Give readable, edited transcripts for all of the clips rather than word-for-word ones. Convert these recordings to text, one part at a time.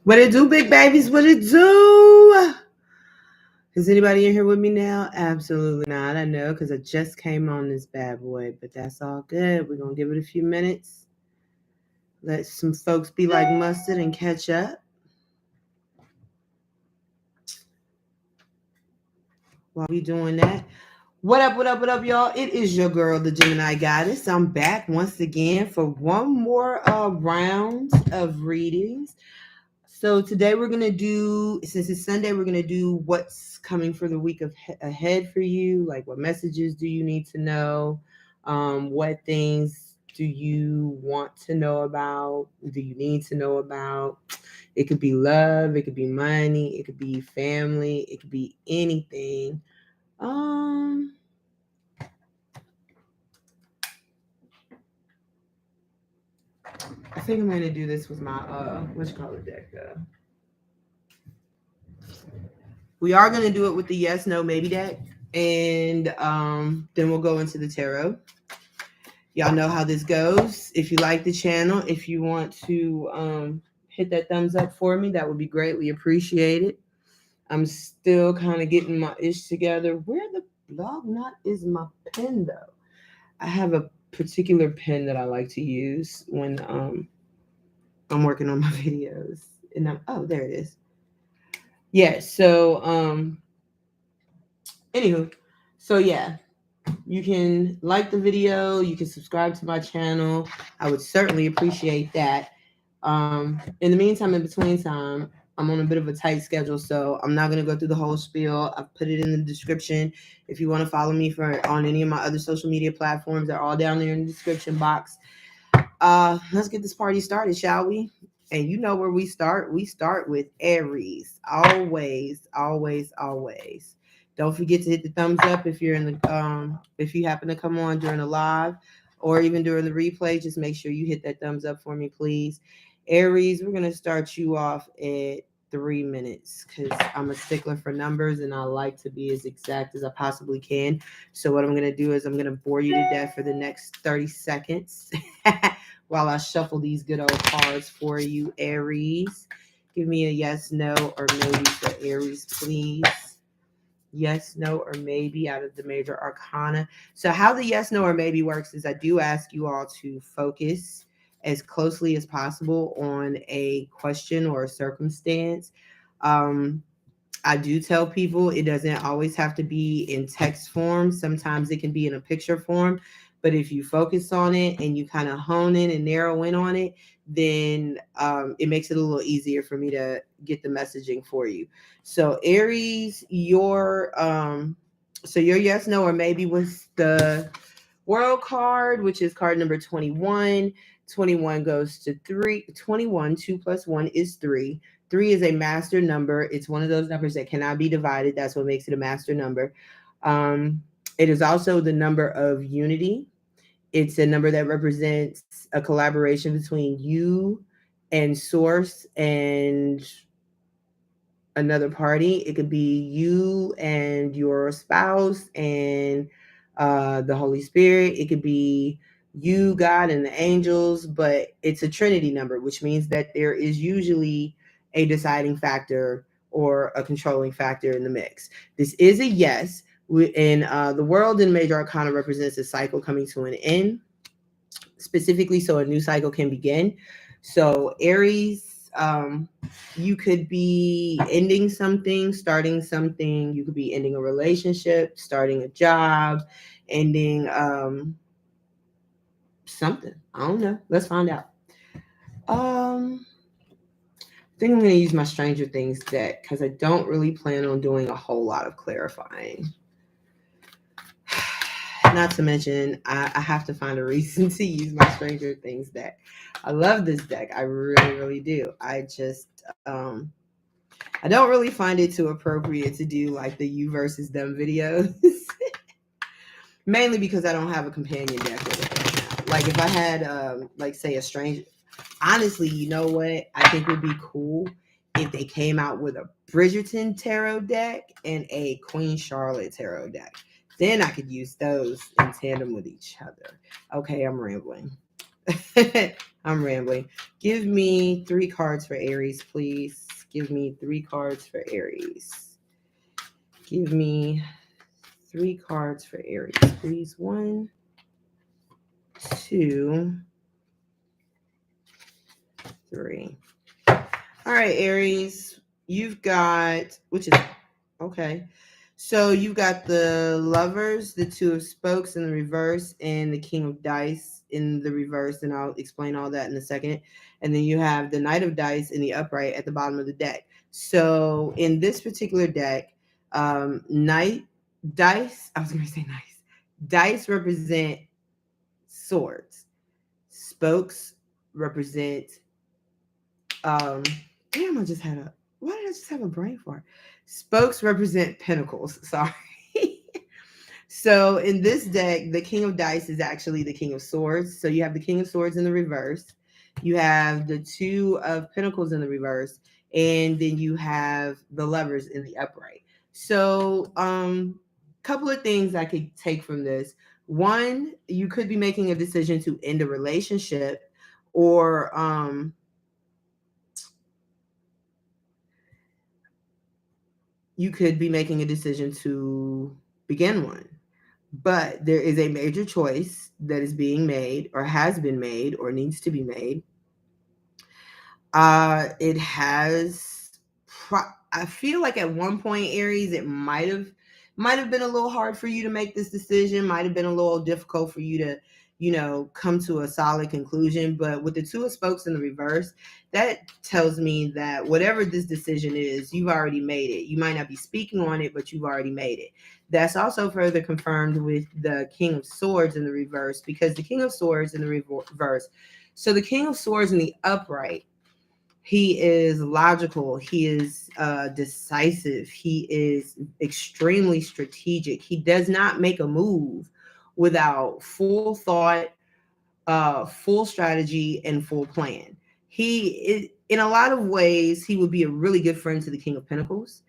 What it do, big babies? What it do? Is anybody in here with me now? Absolutely not. I know because I just came on this bad boy, but that's all good. We're going to give it a few minutes. Let some folks be like mustard and catch up. While we doing that, what up, y'all? It is your girl, the Gemini Goddess. I'm back once again for one more round of readings. So today we're gonna do, since it's Sunday, we're gonna do what's coming for the week ahead for you. Like, what messages do you need to know? What things do you want to know about? Do you need to know about? It could be love, it could be money, it could be family, it could be anything. I think I'm gonna do this with my what you call it deck. We are gonna do it with the yes, no, maybe deck, and then we'll go into the tarot. Y'all know how this goes. If you like the channel, if you want to hit that thumbs up for me, that would be greatly appreciated. I'm still kind of getting my ish together. Where the blog knot is my pen though? I have a particular pen that I like to use when I'm working on my videos. And oh, there it is. Yeah, so anywho, so yeah, you can like the video, you can subscribe to my channel. I would certainly appreciate that. In the meantime, in between time, I'm on a bit of a tight schedule, so I'm not going to go through the whole spiel. I've put it in the description. If you want to follow me on any of my other social media platforms, they're all down there in the description box. Let's get this party started, shall we? And you know where we start. We start with Aries. Always, always, always. Don't forget to hit the thumbs up if you're in the if you happen to come on during the live or even during the replay. Just make sure you hit that thumbs up for me, please. Aries, we're gonna start you off at 3 minutes because I'm a stickler for numbers and I like to be as exact as I possibly can. So what I'm gonna do is I'm gonna bore you to death for the next 30 seconds. While I shuffle these good old cards for you, Aries. Give me a yes, no, or maybe for Aries, please. Yes, no, or maybe out of the major arcana. So how the yes, no, or maybe works is I do ask you all to focus as closely as possible on a question or a circumstance. I do tell people it doesn't always have to be in text form. Sometimes it can be in a picture form. But if you focus on it and you kind of hone in and narrow in on it, then it makes it a little easier for me to get the messaging for you. So Aries, your yes, no, or maybe was the World card, which is card number 21. 21 goes to 3. 21, 2 plus 1 is 3. 3 is a master number. It's one of those numbers that cannot be divided. That's what makes it a master number. It is also the number of unity. It's a number that represents a collaboration between you and source and another party. It could be you and your spouse and the Holy Spirit. It could be you, God, and the angels, but it's a Trinity number, which means that there is usually a deciding factor or a controlling factor in the mix. This is a yes. In the world in Major Arcana represents a cycle coming to an end, specifically so a new cycle can begin. So Aries, you could be ending something, starting something. You could be ending a relationship, starting a job, ending something. I don't know. Let's find out. I think I'm going to use my Stranger Things deck because I don't really plan on doing a whole lot of clarifying. Not to mention, I have to find a reason to use my Stranger Things deck. I love this deck. I really, really do. I just, I don't really find it too appropriate to do like the you versus them videos. Mainly because I don't have a companion deck with it right now. Like if I had, like say a stranger, honestly, you know what? I think would be cool if they came out with a Bridgerton tarot deck and a Queen Charlotte tarot deck. Then I could use those in tandem with each other. Okay, I'm rambling. I'm rambling. Give me 3 cards for Aries, please. Give me 3 cards for Aries. Give me 3 cards for Aries, please. 1, 2, 3. All right, Aries, you've got, which is okay. So you've got the Lovers, the Two of Spokes in the reverse, and the King of Dice in the reverse, and I'll explain all that in a second. And then you have the Knight of Dice in the upright at the bottom of the deck. So in this particular deck, Knight Dice, I was going to say nice. Dice represent swords. Spokes represent damn, I just had a, why did I just have a brain fart? Spokes represent pentacles. Sorry. So in this deck, the King of Dice is actually the King of Swords. So you have the King of Swords in the reverse. You have the Two of Pentacles in the reverse. And then you have the Lovers in the upright. So couple of things I could take from this. One, you could be making a decision to end a relationship, or you could be making a decision to begin one. But there is a major choice that is being made, or has been made, or needs to be made. It has, I feel like at one point, Aries, it might have been a little hard for you to make this decision, might have been a little difficult for you to, come to a solid conclusion. But with the Two of Spokes in the reverse, that tells me that whatever this decision is, you've already made it. You might not be speaking on it, but you've already made it. That's also further confirmed with the King of Swords in the reverse, because the King of Swords in the reverse, so the King of Swords in the upright, he is logical. He is decisive. He is extremely strategic. He does not make a move without full thought, full strategy, and full plan. He is, in a lot of ways, he would be a really good friend to the King of Pentacles.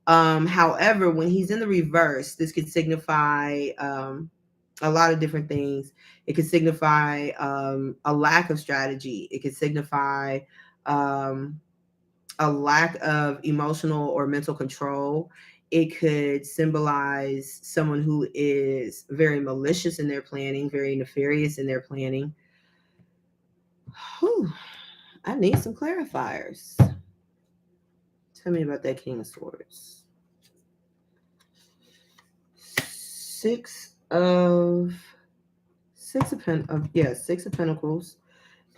However, when he's in the reverse, this could signify a lot of different things. It could signify a lack of strategy. It could signify a lack of emotional or mental control. It could symbolize someone who is very malicious in their planning, very nefarious in their planning. Whew, I need some clarifiers. Tell me about that King of Swords. Six of Pentacles.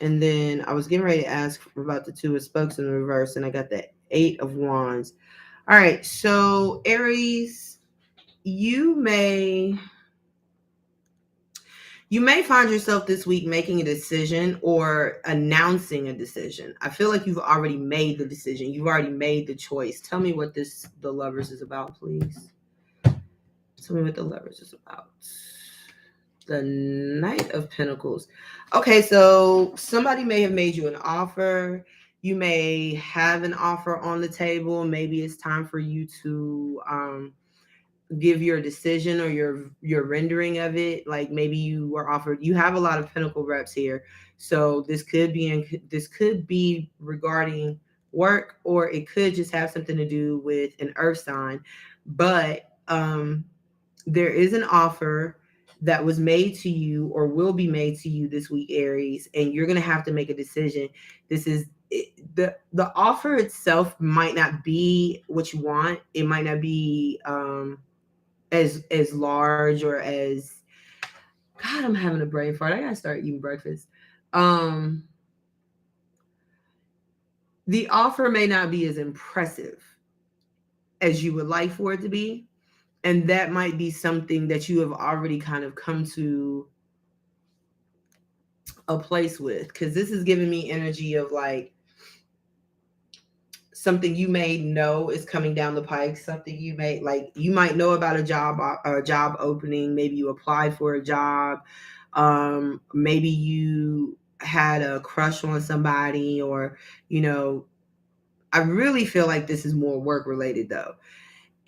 And then I was getting ready to ask about the Two of Spokes in the reverse, and I got the Eight of Wands. All right, so Aries, you may find yourself this week making a decision or announcing a decision. I feel like you've already made the decision. You've already made the choice. Tell me what the Lovers is about, please. Tell me what the Lovers is about. The Knight of Pentacles. Okay, so somebody may have made you an offer. You may have an offer on the table. Maybe it's time for you to give your decision or your rendering of it. Like maybe you were offered. You have a lot of Pentacle reps here, so this could be regarding work, or it could just have something to do with an earth sign. But there is an offer that was made to you or will be made to you this week, Aries, and you're going to have to make a decision. This is the offer itself might not be what you want. It might not be as large or as, God, I'm having a brain fart. I got to start eating breakfast. The offer may not be as impressive as you would like for it to be. And that might be something that you have already kind of come to a place with, because this is giving me energy of like something you may know is coming down the pike, something you might know about a job opening. Maybe you applied for a job. Maybe you had a crush on somebody, or, I really feel like this is more work related though.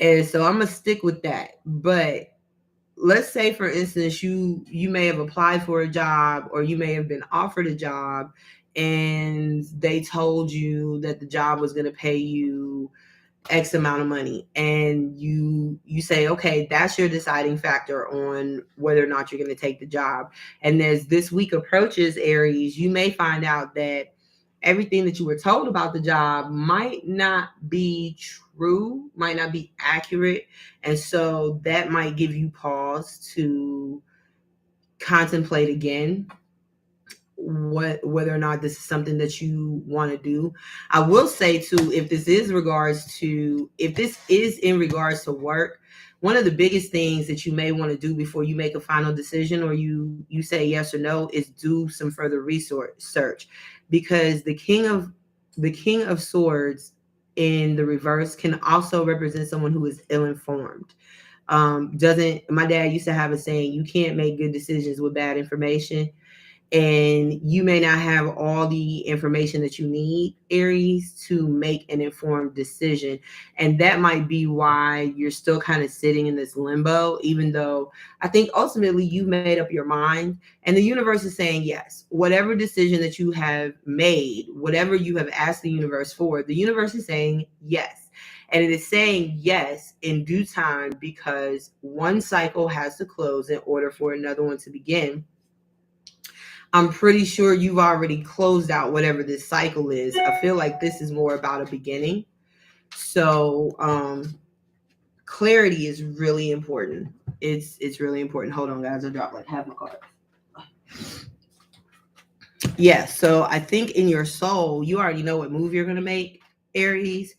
And so I'm going to stick with that. But let's say, for instance, you may have applied for a job, or you may have been offered a job, and they told you that the job was going to pay you X amount of money, and you say, okay, that's your deciding factor on whether or not you're going to take the job. And as this week approaches, Aries, you may find out that everything that you were told about the job might not be true, might not be accurate. And so that might give you pause to contemplate again whether or not this is something that you want to do. I will say too, if this is in regards to work, one of the biggest things that you may want to do before you make a final decision, or you say yes or no, is do some further research, because the king of swords in the reverse can also represent someone who is ill-informed. My dad used to have a saying, you can't make good decisions with bad information. And you may not have all the information that you need, Aries, to make an informed decision. And that might be why you're still kind of sitting in this limbo, even though I think ultimately you've made up your mind, and the universe is saying yes. Whatever decision that you have made, whatever you have asked the universe for, the universe is saying yes. And it is saying yes in due time, because one cycle has to close in order for another one to begin. I'm pretty sure you've already closed out whatever this cycle is. I feel like this is more about a beginning. So clarity is really important. It's really important. Hold on, guys. I dropped like half my cards. Yeah, so I think in your soul, you already know what move you're going to make, Aries.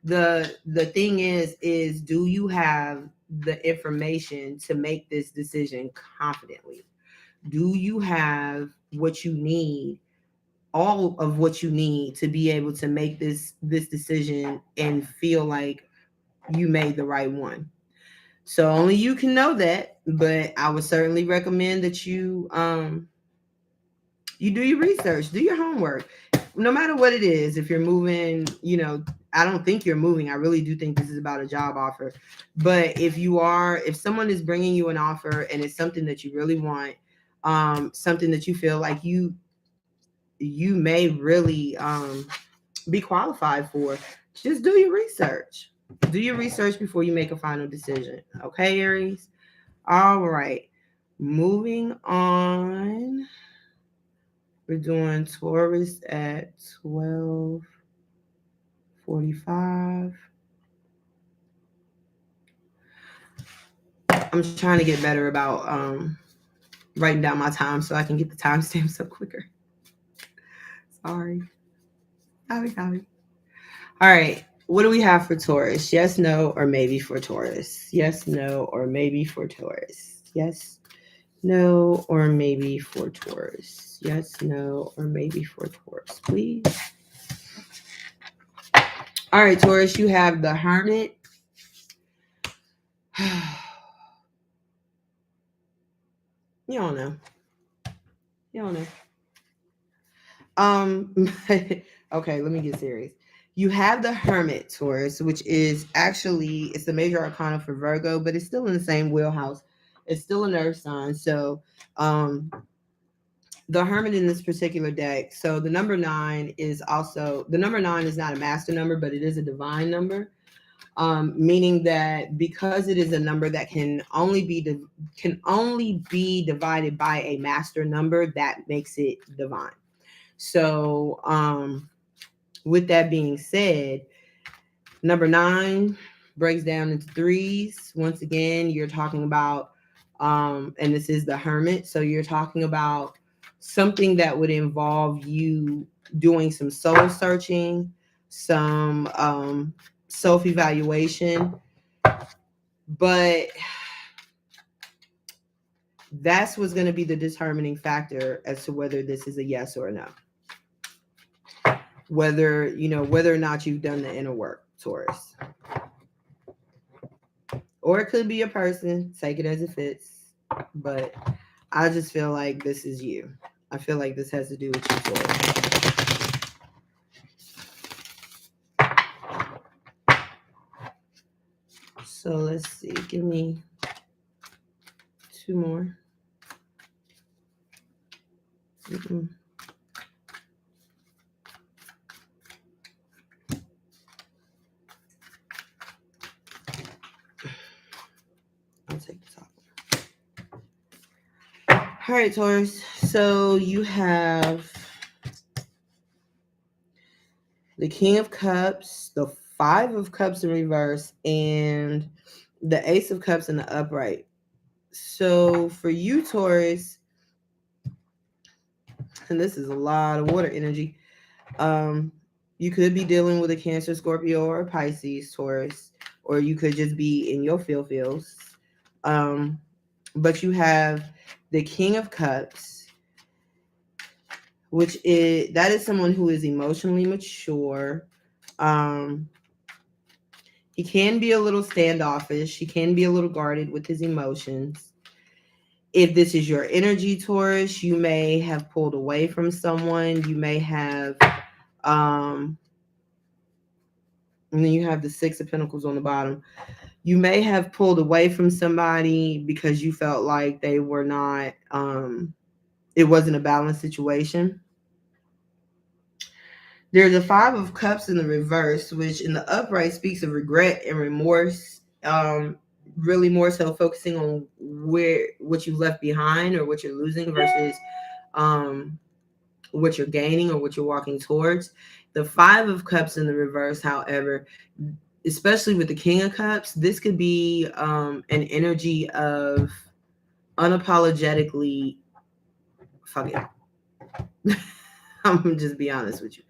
The thing is do you have the information to make this decision confidently? Do you have what you need, all of what you need, to be able to make this decision and feel like you made the right one? So only you can know that, but I would certainly recommend that you do your research, do your homework. No matter what it is, if you're moving, I don't think you're moving. I really do think this is about a job offer. But if someone is bringing you an offer and it's something that you really want, something that you feel like you may really be qualified for, just do your research. Do your research before you make a final decision. Okay, Aries? All right. Moving on. We're doing Taurus at 12:45. I'm trying to get better about writing down my time so I can get the timestamps up quicker. Sorry. All right. What do we have for Taurus? Yes, no, or maybe for Taurus. Yes, no, or maybe for Taurus. Yes, no, or maybe for Taurus. Yes, no, or maybe for Taurus, please. All right, Taurus, you have the Hermit. You don't know. Okay, let me get serious. You have the Hermit, Taurus, which is actually, it's the major arcana for Virgo, but it's still in the same wheelhouse. It's still an earth sign. So the Hermit in this particular deck, so the number 9 is not a master number, but it is a divine number. Meaning that because it is a number that can only be divided by a master number, that makes it divine. So with that being said, number 9 breaks down into threes. Once again, you're talking about and this is the Hermit, so you're talking about something that would involve you doing some soul searching, some self-evaluation, but that's what's going to be the determining factor as to whether this is a yes or a no. Whether or not you've done the inner work, Taurus. Or it could be a person, take it as it fits, but I just feel like this is you. I feel like this has to do with you, Taurus. So let's see. Give me Two more. Mm-mm. I'll take the top one. All right, Taurus. So you have the King of Cups, the Five of Cups in reverse, and the Ace of Cups in the upright. So for you, Taurus, and this is a lot of water energy. You could be dealing with a Cancer, Scorpio, or a Pisces, Taurus, or you could just be in your feels. But you have the King of Cups, which is someone who is emotionally mature. He can be a little standoffish. He can be a little guarded with his emotions. If this is your energy, Taurus, you may have pulled away from someone. You may have, and then you have the Six of Pentacles on the bottom. You may have pulled away from somebody because you felt like they were not, it wasn't a balanced situation. There's a Five of Cups in the reverse, which in the upright speaks of regret and remorse. Really more so focusing on what you left behind or what you're losing versus what you're gaining or what you're walking towards. The Five of Cups in the reverse, however, especially with the King of Cups, this could be an energy of unapologetically, fuck it. I'm gonna just be honest with you.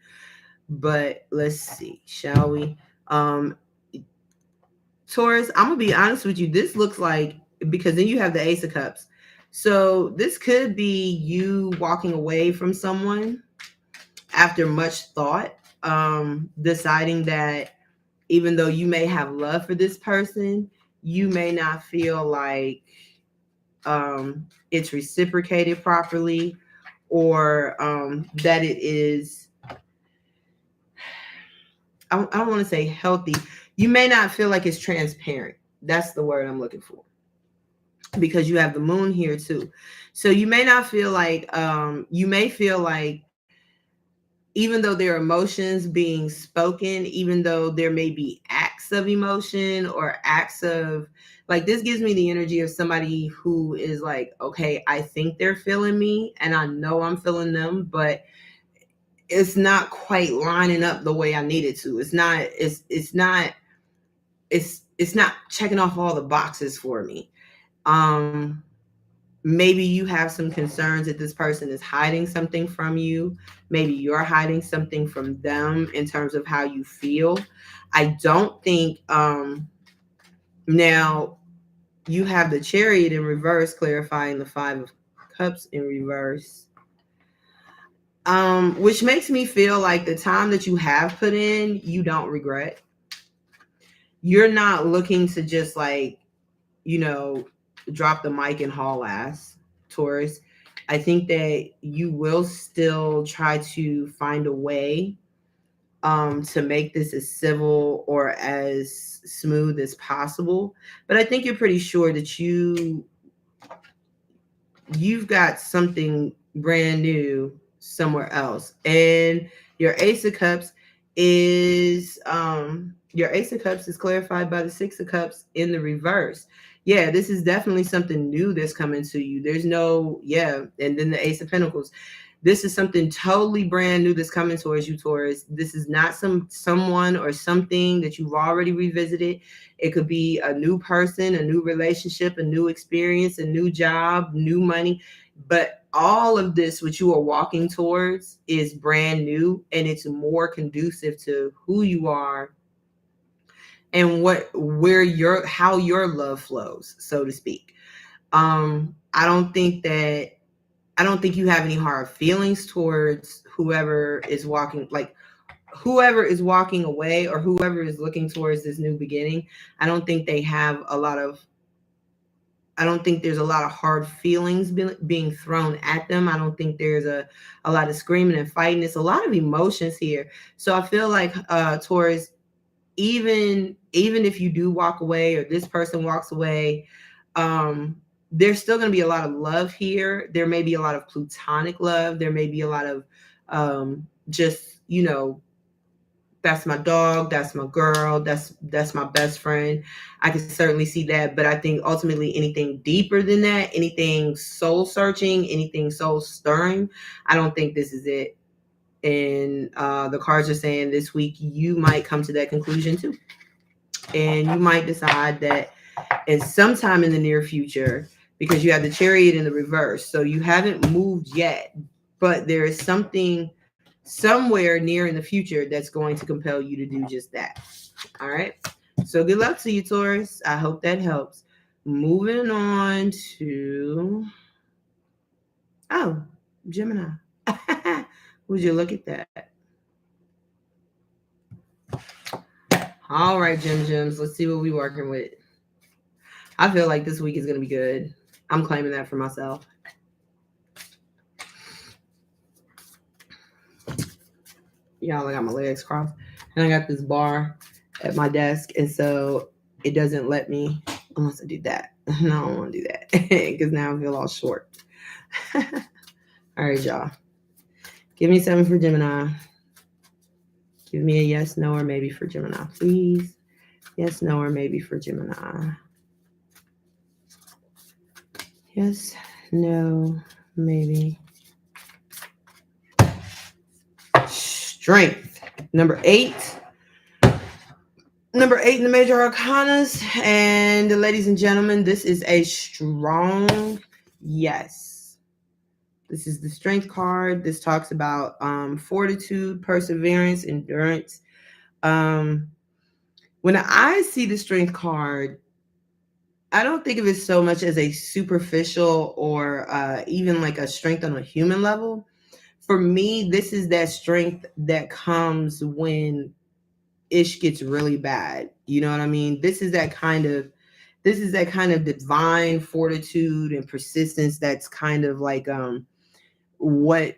But let's see, shall we? Taurus, I'm gonna be honest with you. This looks like, because then you have the Ace of Cups. So this could be you walking away from someone after much thought, deciding that even though you may have love for this person, you may not feel like it's reciprocated properly, or that it is, I don't want to say healthy. You may not feel like it's transparent. That's the word I'm looking for, because you have the moon here too. So you may not feel like, you may feel like, even though there are emotions being spoken, even though there may be acts of emotion or acts of, like, this gives me the energy of somebody who is like, okay, I think they're feeling me and I know I'm feeling them, but it's not quite lining up the way I need it to. It's not checking off all the boxes for me. Maybe you have some concerns that this person is hiding something from you. Maybe you're hiding something from them in terms of how you feel. I don't think, now you have the Chariot in reverse, clarifying the Five of Cups in reverse. Which makes me feel like the time that you have put in, you don't regret. You're not looking to just, like, drop the mic and haul ass, Taurus. I think that you will still try to find a way to make this as civil or as smooth as possible. But I think you're pretty sure that you've got something brand new somewhere else. And your Ace of Cups is clarified by the Six of Cups in the reverse. Yeah, this is definitely something new that's coming to you. There's no, and then the Ace of Pentacles. This is something totally brand new that's coming towards you, Taurus. This is not someone or something that you've already revisited. It could be a new person, a new relationship, a new experience, a new job, new money. But all of this, what you are walking towards, is brand new, and it's more conducive to who you are and how your love flows, so to speak. I don't think you have any hard feelings towards whoever is walking away, or whoever is looking towards this new beginning. I don't think there's a lot of hard feelings being thrown at them. I don't think there's a lot of screaming and fighting. It's a lot of emotions here. So I feel like, Taurus, even if you do walk away, or this person walks away, there's still going to be a lot of love here. There may be a lot of platonic love. There may be a lot of just, that's my dog, that's my girl, that's my best friend. I can certainly see that, but I think ultimately anything deeper than that, anything soul searching, anything soul stirring, I don't think this is it. And the cards are saying this week you might come to that conclusion too, and you might decide that and sometime in the near future, because you have the Chariot in the reverse, so you haven't moved yet, but there is something somewhere near in the future that's going to compel you to do just that. All right. So good luck to you, Taurus. I hope that helps. Moving on to Gemini. Would you look at that? All right, Gems. Let's see what we're working with. I feel like this week is going to be good. I'm claiming that for myself. Y'all, I got my legs crossed. And I got this bar at my desk. And so it doesn't let me, unless I do that. No, I don't want to do that. Because now I feel all short. All right, y'all. Give me 7 for Gemini. Give me a yes, no, or maybe for Gemini, please. Yes, no, or maybe for Gemini. Yes, no, maybe. Strength. Number 8. Number 8 in the major arcanas. And ladies and gentlemen, this is a strong yes. This is the strength card. This talks about fortitude, perseverance, endurance. When I see the strength card, I don't think of it so much as a superficial or even like a strength on a human level. For me, this is that strength that comes when ish gets really bad. You know what I mean? This is that kind of divine fortitude and persistence that's kind of like what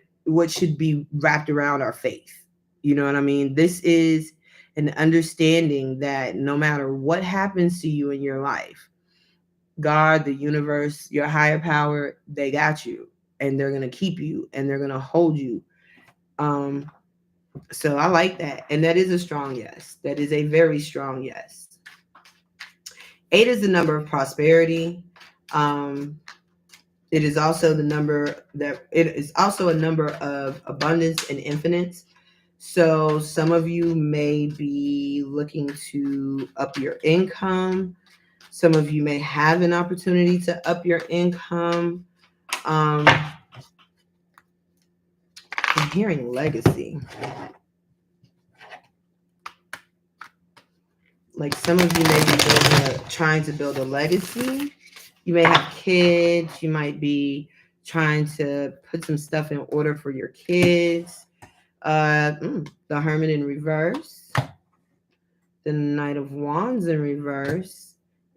should be wrapped around our faith. You know what I mean? This is an understanding that no matter what happens to you in your life, God, the universe, your higher power, they got you, and they're going to keep you, and they're going to hold you. So I like that. And that is a strong yes. That is a very strong yes. 8 is the number of prosperity. It is also a number of abundance and infinite. So some of you may be looking to up your income. Some of you may have an opportunity to up your income. I'm hearing legacy. Like some of you may be trying to build a legacy. You may have kids. You might be trying to put some stuff in order for your kids. The Hermit in reverse. The Knight of Wands in reverse.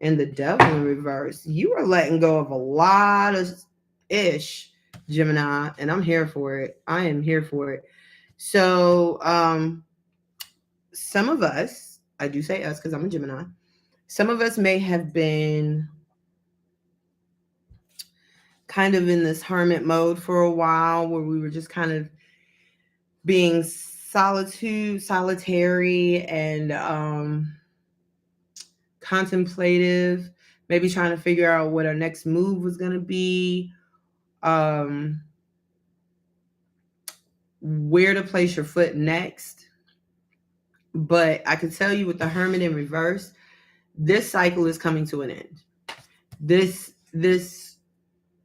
And the Devil in reverse. You are letting go of a lot of ish, Gemini, and I'm here for it. I am here for it. So some of us, I do say us because I'm a Gemini, some of us may have been kind of in this hermit mode for a while where we were just kind of being solitary and contemplative, maybe trying to figure out what our next move was going to be, where to place your foot next. But I can tell you with the Hermit in reverse, this cycle is coming to an end. This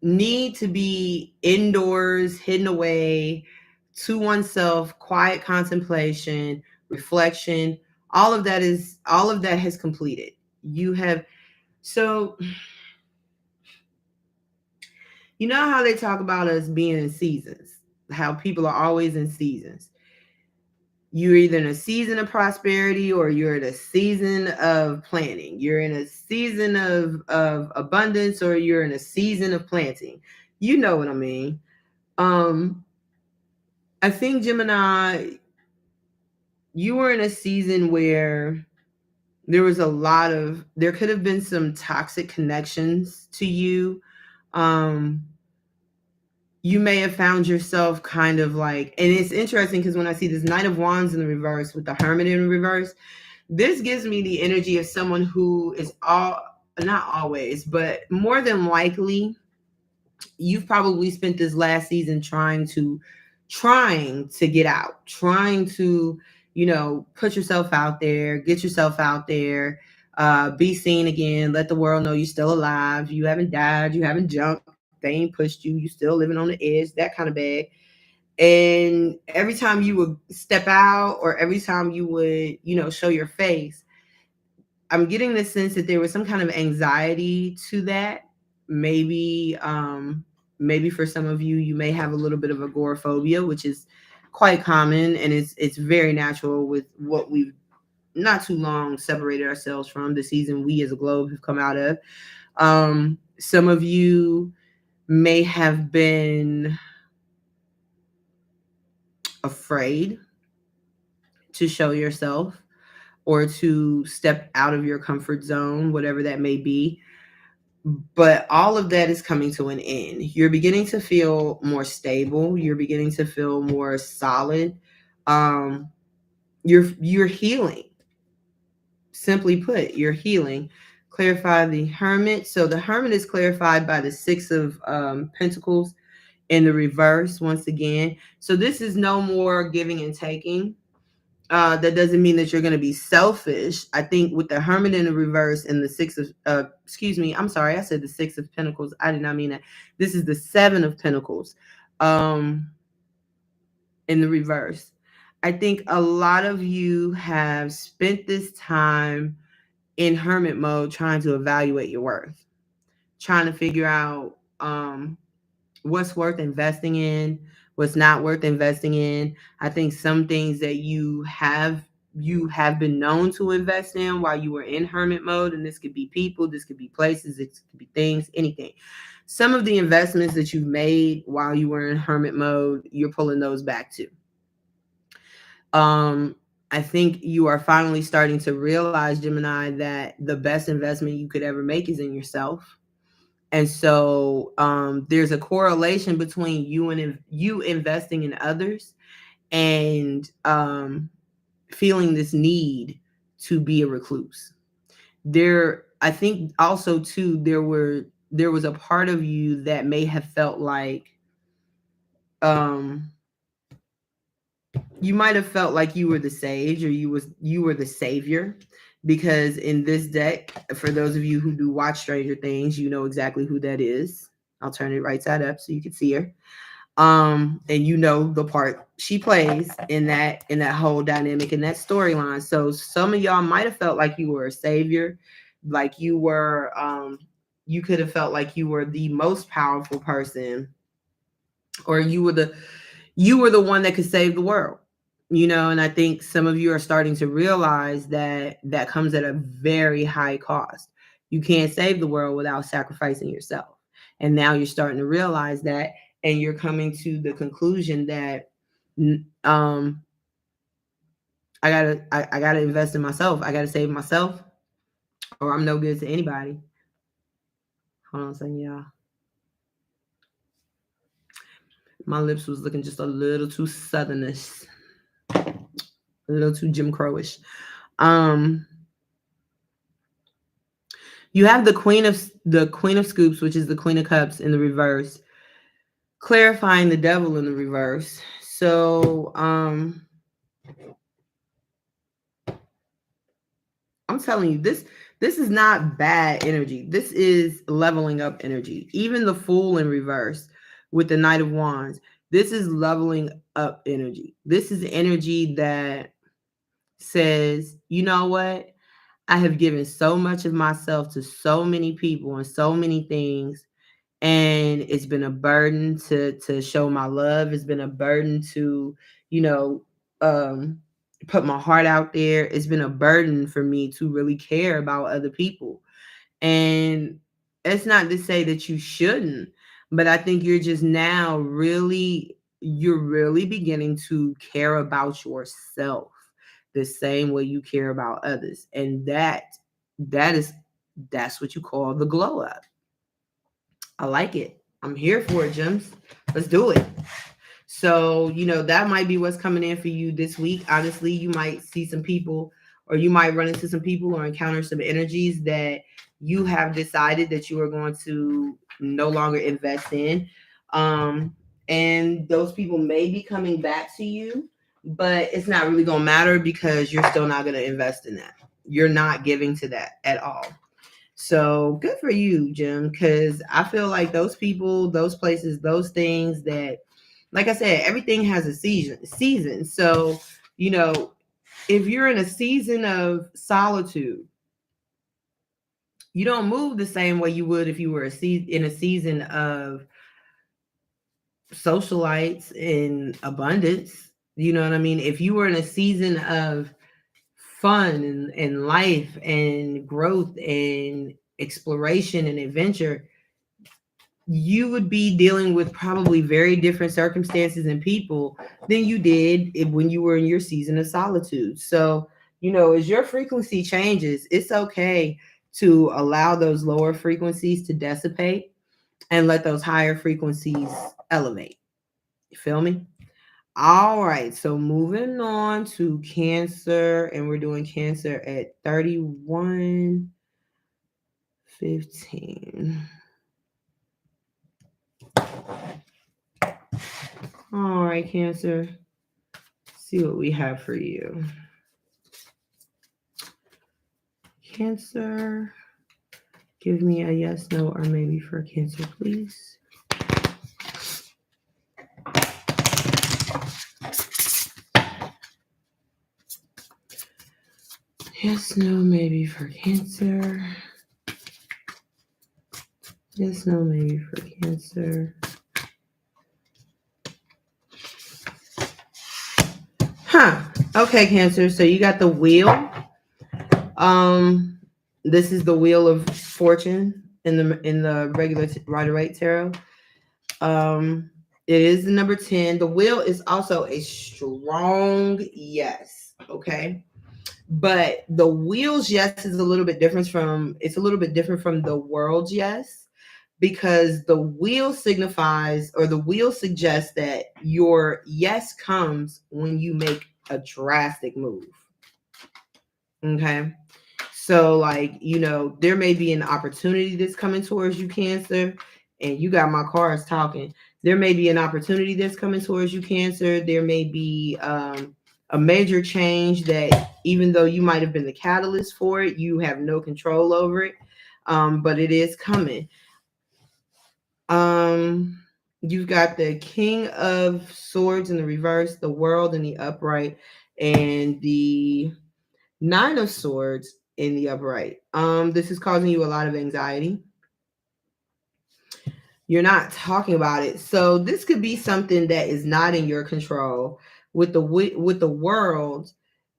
need to be indoors, hidden away, to oneself, quiet contemplation, reflection, all of that has completed. You have, so you know how they talk about us being in seasons, how people are always in seasons. You're either in a season of prosperity or you're in a season of planning. You're in a season of abundance or you're in a season of planting. You know what I mean? I think, Gemini, you were in a season where there could have been some toxic connections to you. um you may have found yourself kind of like, and it's interesting because when I see this Knight of Wands in the reverse with the Hermit in the reverse, this gives me the energy of someone who is not always, but more than likely, you've probably spent this last season trying to get out, trying to, put yourself out there, get yourself out there, be seen again, let the world know you're still alive, you haven't died, you haven't jumped, they ain't pushed you, you still living on the edge, that kind of bag. And every time you would step out or every time you would, show your face, I'm getting the sense that there was some kind of anxiety to that. Maybe, maybe for some of you, you may have a little bit of agoraphobia, which is quite common, and it's very natural with what we've not too long separated ourselves from the season we as a globe have come out of. Some of you may have been afraid to show yourself or to step out of your comfort zone, whatever that may be. But all of that is coming to an end. You're beginning to feel more stable. You're beginning to feel more solid. Um, you're healing. Simply put, you're healing. Clarify the Hermit. So the Hermit is clarified by the Six of Pentacles in the reverse once again. So this is no more giving and taking. That doesn't mean that you're going to be selfish. I think with the Hermit in the reverse and the Six of, excuse me, I'm sorry, I said the Six of Pentacles. I did not mean that. This is the Seven of Pentacles in the reverse. I think a lot of you have spent this time in hermit mode trying to evaluate your worth, trying to figure out what's worth investing in, what's not worth investing in. I think some things that you have been known to invest in while you were in hermit mode, and this could be people, this could be places, it could be things, anything. Some of the investments that you've made while you were in hermit mode, you're pulling those back too. I think you are finally starting to realize, Gemini, that the best investment you could ever make is in yourself. And so there's a correlation between you and you investing in others and feeling this need to be a recluse. I think also too, there was a part of you that may have felt like you might have felt like you were the sage or you were the savior, because in this deck, for those of you who do watch Stranger Things, you know exactly who that is. I'll turn it right side up so you can see her. And you know the part she plays in that whole dynamic, in that storyline. So some of y'all might have felt like you were a savior, like you were you could have felt like you were the most powerful person, or you were the one that could save the world. And I think some of you are starting to realize that that comes at a very high cost. You can't save the world without sacrificing yourself. And now you're starting to realize that, and you're coming to the conclusion that I gotta invest in myself. I gotta save myself, or I'm no good to anybody. Hold on a second, y'all. My lips was looking just a little too southernish, a little too Jim Crowish. You have the Queen of Scoops, which is the Queen of Cups in the reverse, clarifying the Devil in the reverse. So I'm telling you, this is not bad energy. This is leveling up energy. Even the Fool in reverse with the Knight of Wands, this is leveling up energy. This is energy that says, you know what? I have given so much of myself to so many people and so many things, and it's been a burden to show my love. It's been a burden to, put my heart out there. It's been a burden for me to really care about other people. And it's not to say that you shouldn't, but I think you're just now you're really beginning to care about yourself the same way you care about others. And that's what you call the glow up. I like it. I'm here for it, Gems. Let's do it. So, that might be what's coming in for you this week. Honestly, you might see some people, or you might run into some people or encounter some energies that you have decided that you are going to no longer invest in. And those people may be coming back to you, but it's not really going to matter because you're still not going to invest in that. You're not giving to that at all. So good for you, Jim, because I feel like those people, those places, those things that, like I said, everything has a season. So, if you're in a season of solitude, you don't move the same way you would if you were in a season of socialites in abundance. You know what I mean? If you were in a season of fun and life and growth and exploration and adventure, you would be dealing with probably very different circumstances and people than you did when you were in your season of solitude. So, as your frequency changes, it's okay to allow those lower frequencies to dissipate and let those higher frequencies elevate. You feel me? All right. So moving on to Cancer, and we're doing Cancer at 31:15. All right, Cancer. See what we have for you. Cancer. Give me a yes, no, or maybe for Cancer, please. Yes, no, maybe for Cancer. Yes, no, maybe for Cancer. Okay, Cancer. So you got the wheel. This is the Wheel of Fortune in the regular Rider-Waite tarot. It is the number 10. The wheel is also a strong yes. Okay. But the wheel's yes is a little bit different from the world's yes, because the wheel signifies, or the wheel suggests, that your yes comes when you make a drastic move. Okay. So, there may be an opportunity that's coming towards you, Cancer, and you got my cards talking. There may be an opportunity that's coming towards you, Cancer. There may be a major change that, even though you might have been the catalyst for it, you have no control over it, but it is coming. You've got the King of Swords in the reverse, the World in the upright, and the Nine of Swords in the upright. This is causing you a lot of anxiety. You're not talking about it. So this could be something that is not in your control. With the World,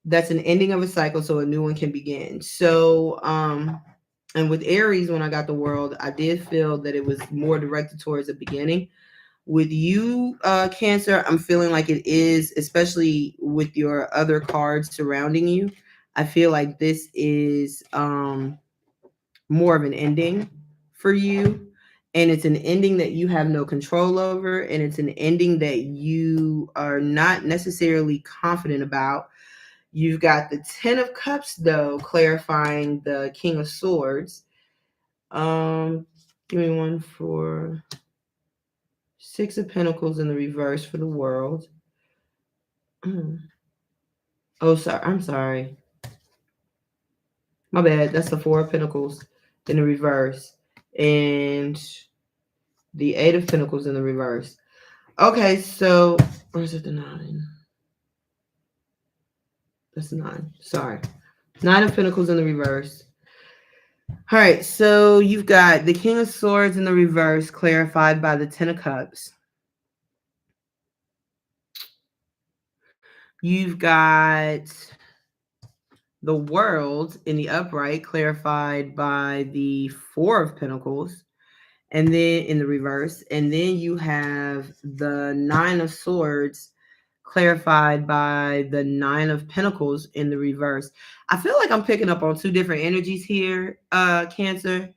that's an ending of a cycle, so a new one can begin. So and with Aries, when I got the World, I did feel that it was more directed towards the beginning. With you, Cancer, I'm feeling like it is, especially with your other cards surrounding you. I feel like this is more of an ending for you. And it's an ending that you have no control over. And it's an ending that you are not necessarily confident about. You've got the 10 of Cups, though, clarifying the King of Swords. Give me one for 6 of Pentacles in the reverse for the World. Oh, sorry. I'm sorry. My bad. That's the 4 of Pentacles in the reverse. And the 8 of Pentacles in the reverse. Okay, so where's it? The 9? That's the 9. Sorry. 9 of Pentacles in the reverse. All right, so you've got the King of Swords in the reverse, clarified by the 10 of Cups. You've got the World in the upright, clarified by the 4 of Pentacles, and then in the reverse. And then you have the 9 of Swords, clarified by the 9 of Pentacles in the reverse. I feel like I'm picking up on 2 different energies here, Cancer.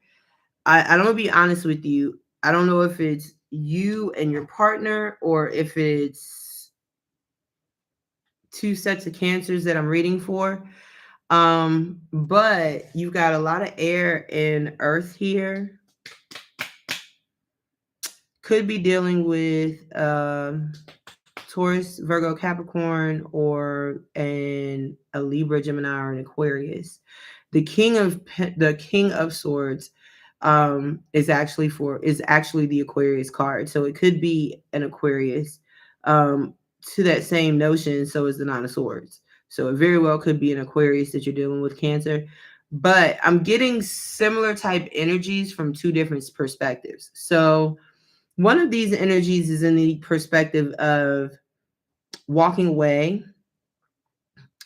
I'm gonna be honest with you. I don't know if it's you and your partner or if it's two sets of cancers that I'm reading for. But you've got a lot of air and earth here. Could be dealing with Taurus, Virgo, Capricorn, or a Libra, Gemini, or an Aquarius. The King of Swords is actually the Aquarius card, so it could be an Aquarius. To that same notion, so is the Nine of Swords. So it very well could be an Aquarius that you're dealing with Cancer. But I'm getting similar type energies from two different perspectives. So one of these energies is in the perspective of walking away,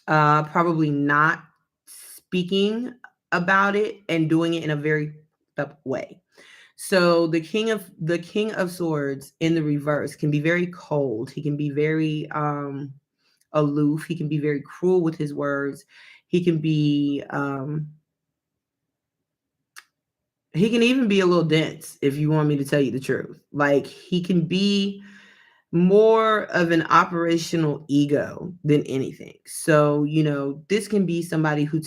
probably not speaking about it and doing it in a very up way. So the King of Swords in the reverse can be very cold. He can be very aloof. He can be very cruel with his words. He can be he can even be a little dense, if you want me to tell you the truth. Like, he can be more of an operational ego than anything. So, this can be somebody who,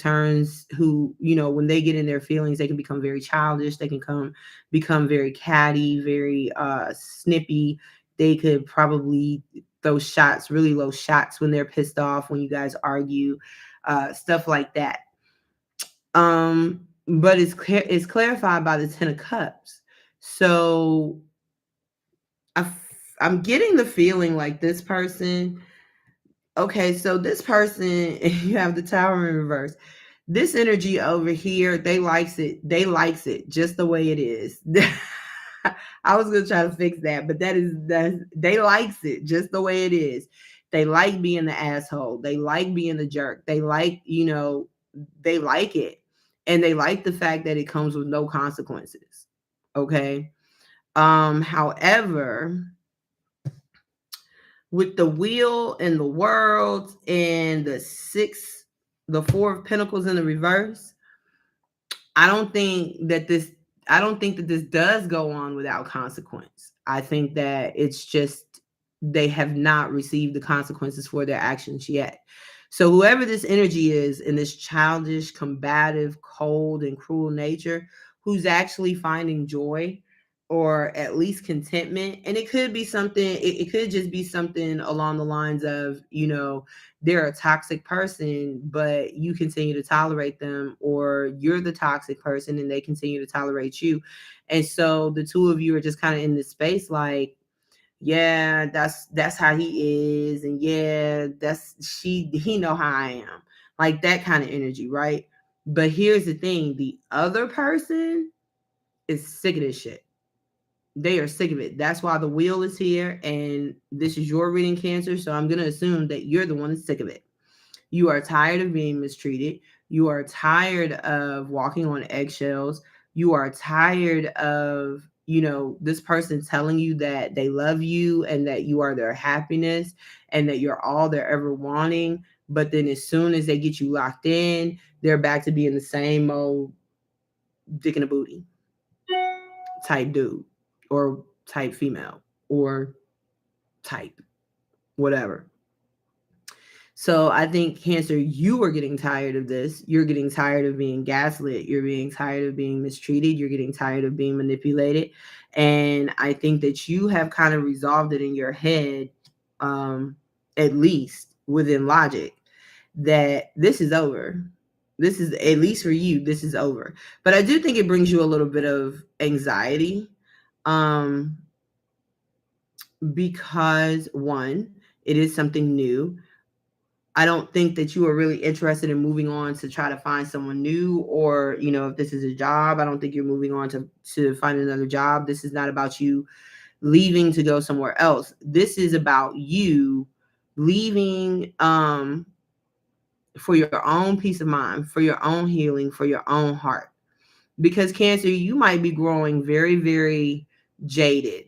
when they get in their feelings, they can become very childish. They can become very catty, very snippy. They could probably throw shots, really low shots when they're pissed off, when you guys argue, stuff like that. But it's clarified by the Ten of Cups. So I'm getting the feeling like this person. Okay, so this person, you have the Tower in reverse. This energy over here, they likes it. They likes it just the way it is. I was gonna try to fix that, but that they likes it just the way it is. They like being the asshole. They like being the jerk. They like, they like it. And they like the fact that it comes with no consequences. Okay. However, with the wheel and the world and the Four of Pentacles in the reverse, I don't think that this does go on without consequence. I think that it's just they have not received the consequences for their actions yet. So whoever this energy is in this childish, combative, cold, and cruel nature, who's actually finding joy or at least contentment, and it could be something, it could just be something along the lines of, they're a toxic person, but you continue to tolerate them, or you're the toxic person and they continue to tolerate you. And so the two of you are just kind of in this space like, yeah, that's how he is, and yeah, he know how I am. Like that kind of energy, right? But here's the thing, the other person is sick of this shit. They are sick of it. That's why the wheel is here, and this is your reading, Cancer, so I'm going to assume that you're the one that's sick of it. You are tired of being mistreated. You are tired of walking on eggshells. You are tired of, this person telling you that they love you and that you are their happiness and that you're all they're ever wanting. But then as soon as they get you locked in, they're back to being the same old dick in a booty type dude or type female or type whatever. So I think, Cancer, you are getting tired of this. You're getting tired of being gaslit. You're being tired of being mistreated. You're getting tired of being manipulated. And I think that you have kind of resolved it in your head, at least within logic, that this is over. This is, at least for you, this is over. But I do think it brings you a little bit of anxiety, because one, it is something new. I don't think that you are really interested in moving on to try to find someone new, or, if this is a job, I don't think you're moving on to find another job. This is not about you leaving to go somewhere else. This is about you leaving for your own peace of mind, for your own healing, for your own heart. Because, Cancer, you might be growing very, very jaded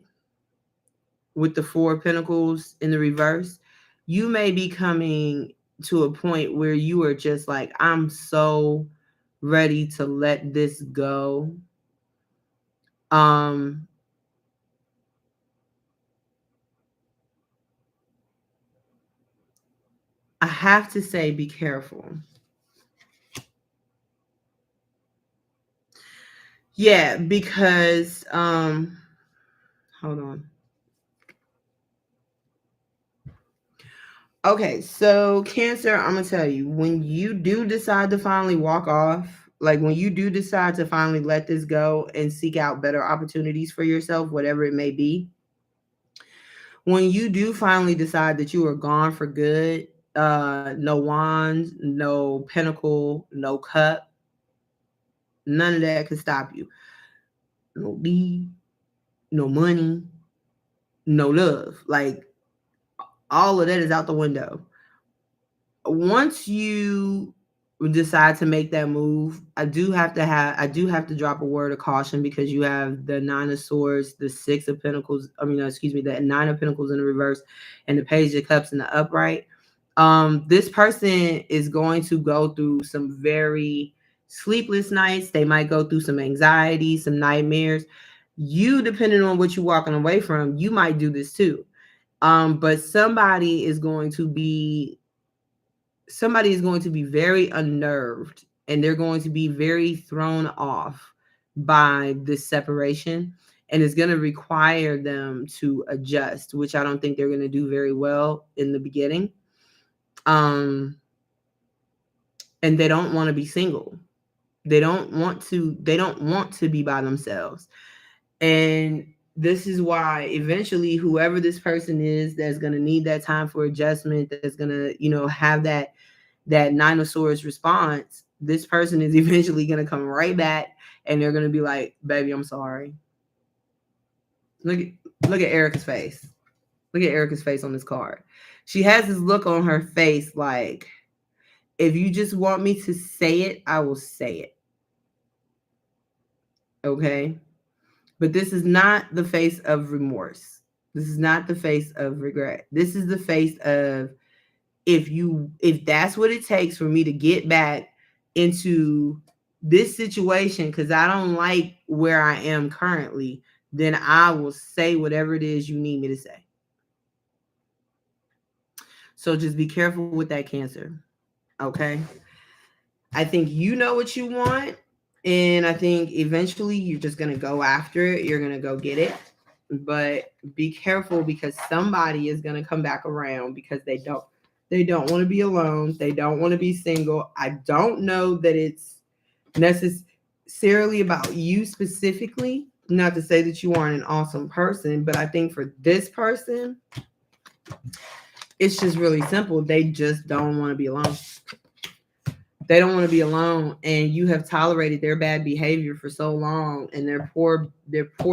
with the Four of Pentacles in the reverse. You may be coming to a point where you are just like, I'm so ready to let this go. have to say be careful. Yeah, because hold on. Okay, so Cancer, I'm gonna tell you, when you do decide to finally walk off, like when you do decide to finally let this go and seek out better opportunities for yourself, whatever it may be, when you do finally decide that you are gone for good, no wands, no pentacle, no cup, none of that can stop you. No deed, no money, no love. Like all of that is out the window. Once you decide to make that move, I do have to drop a word of caution, because you have the Nine of Swords, the Six of Pentacles, the Nine of Pentacles in the reverse, and the Page of Cups in the upright. This person is going to go through some very sleepless nights. They might go through some anxiety, some nightmares. You, depending on what you're walking away from, you might do this too. But somebody is going to be very unnerved, and they're going to be very thrown off by this separation, and it's going to require them to adjust, which I don't think they're going to do very well in the beginning. And they don't want to be single. They don't want to be by themselves. And this is why eventually whoever this person is that's going to need that time for adjustment, that's going to, have that Nine of Swords response, this person is eventually going to come right back, and they're going to be like, baby, I'm sorry. Look at Erica's face. Look at Erica's face on this card. She has this look on her face like, if you just want me to say it, I will say it. Okay? But this is not the face of remorse. This is not the face of regret. This is the face of, if that's what it takes for me to get back into this situation, because I don't like where I am currently, then I will say whatever it is you need me to say. So just be careful with that, Cancer. Okay? I think you know what you want, and I think eventually you're just going to go after it. You're going to go get it. But be careful, because somebody is going to come back around, because they don't want to be alone. They don't want to be single. I don't know that it's necessarily about you specifically. Not to say that you aren't an awesome person, but I think for this person, it's just really simple. They just don't want to be alone. They don't want to be alone, and you have tolerated their bad behavior for so long, and their poor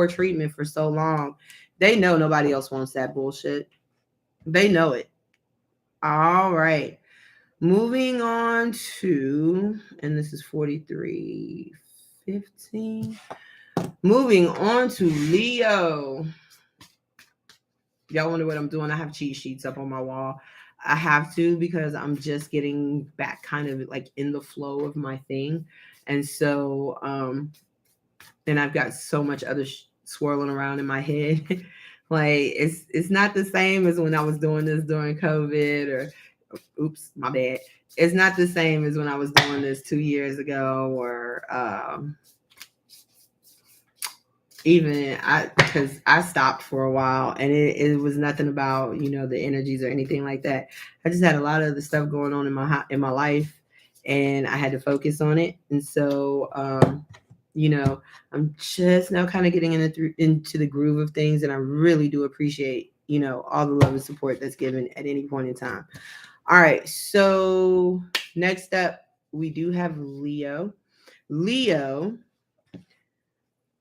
treatment for so long. They know nobody else wants that bullshit. They know it. All right. Moving on to, and this is 4315. Moving on to Leo. Y'all wonder what I'm doing? I have cheat sheets up on my wall. I have to, because I'm just getting back kind of like in the flow of my thing. And so, and I've got so much other swirling around in my head. Like it's not the same as when I was doing this during COVID, or oops, my bad. It's not the same as when I was doing this 2 years ago, or because I stopped for a while, and it was nothing about the energies or anything like that. I just had a lot of the stuff going on in my life, and I had to focus on it. And so I'm just now kind of getting into the groove of things, and I really do appreciate all the love and support that's given at any point in time. All right, so next up we do have Leo.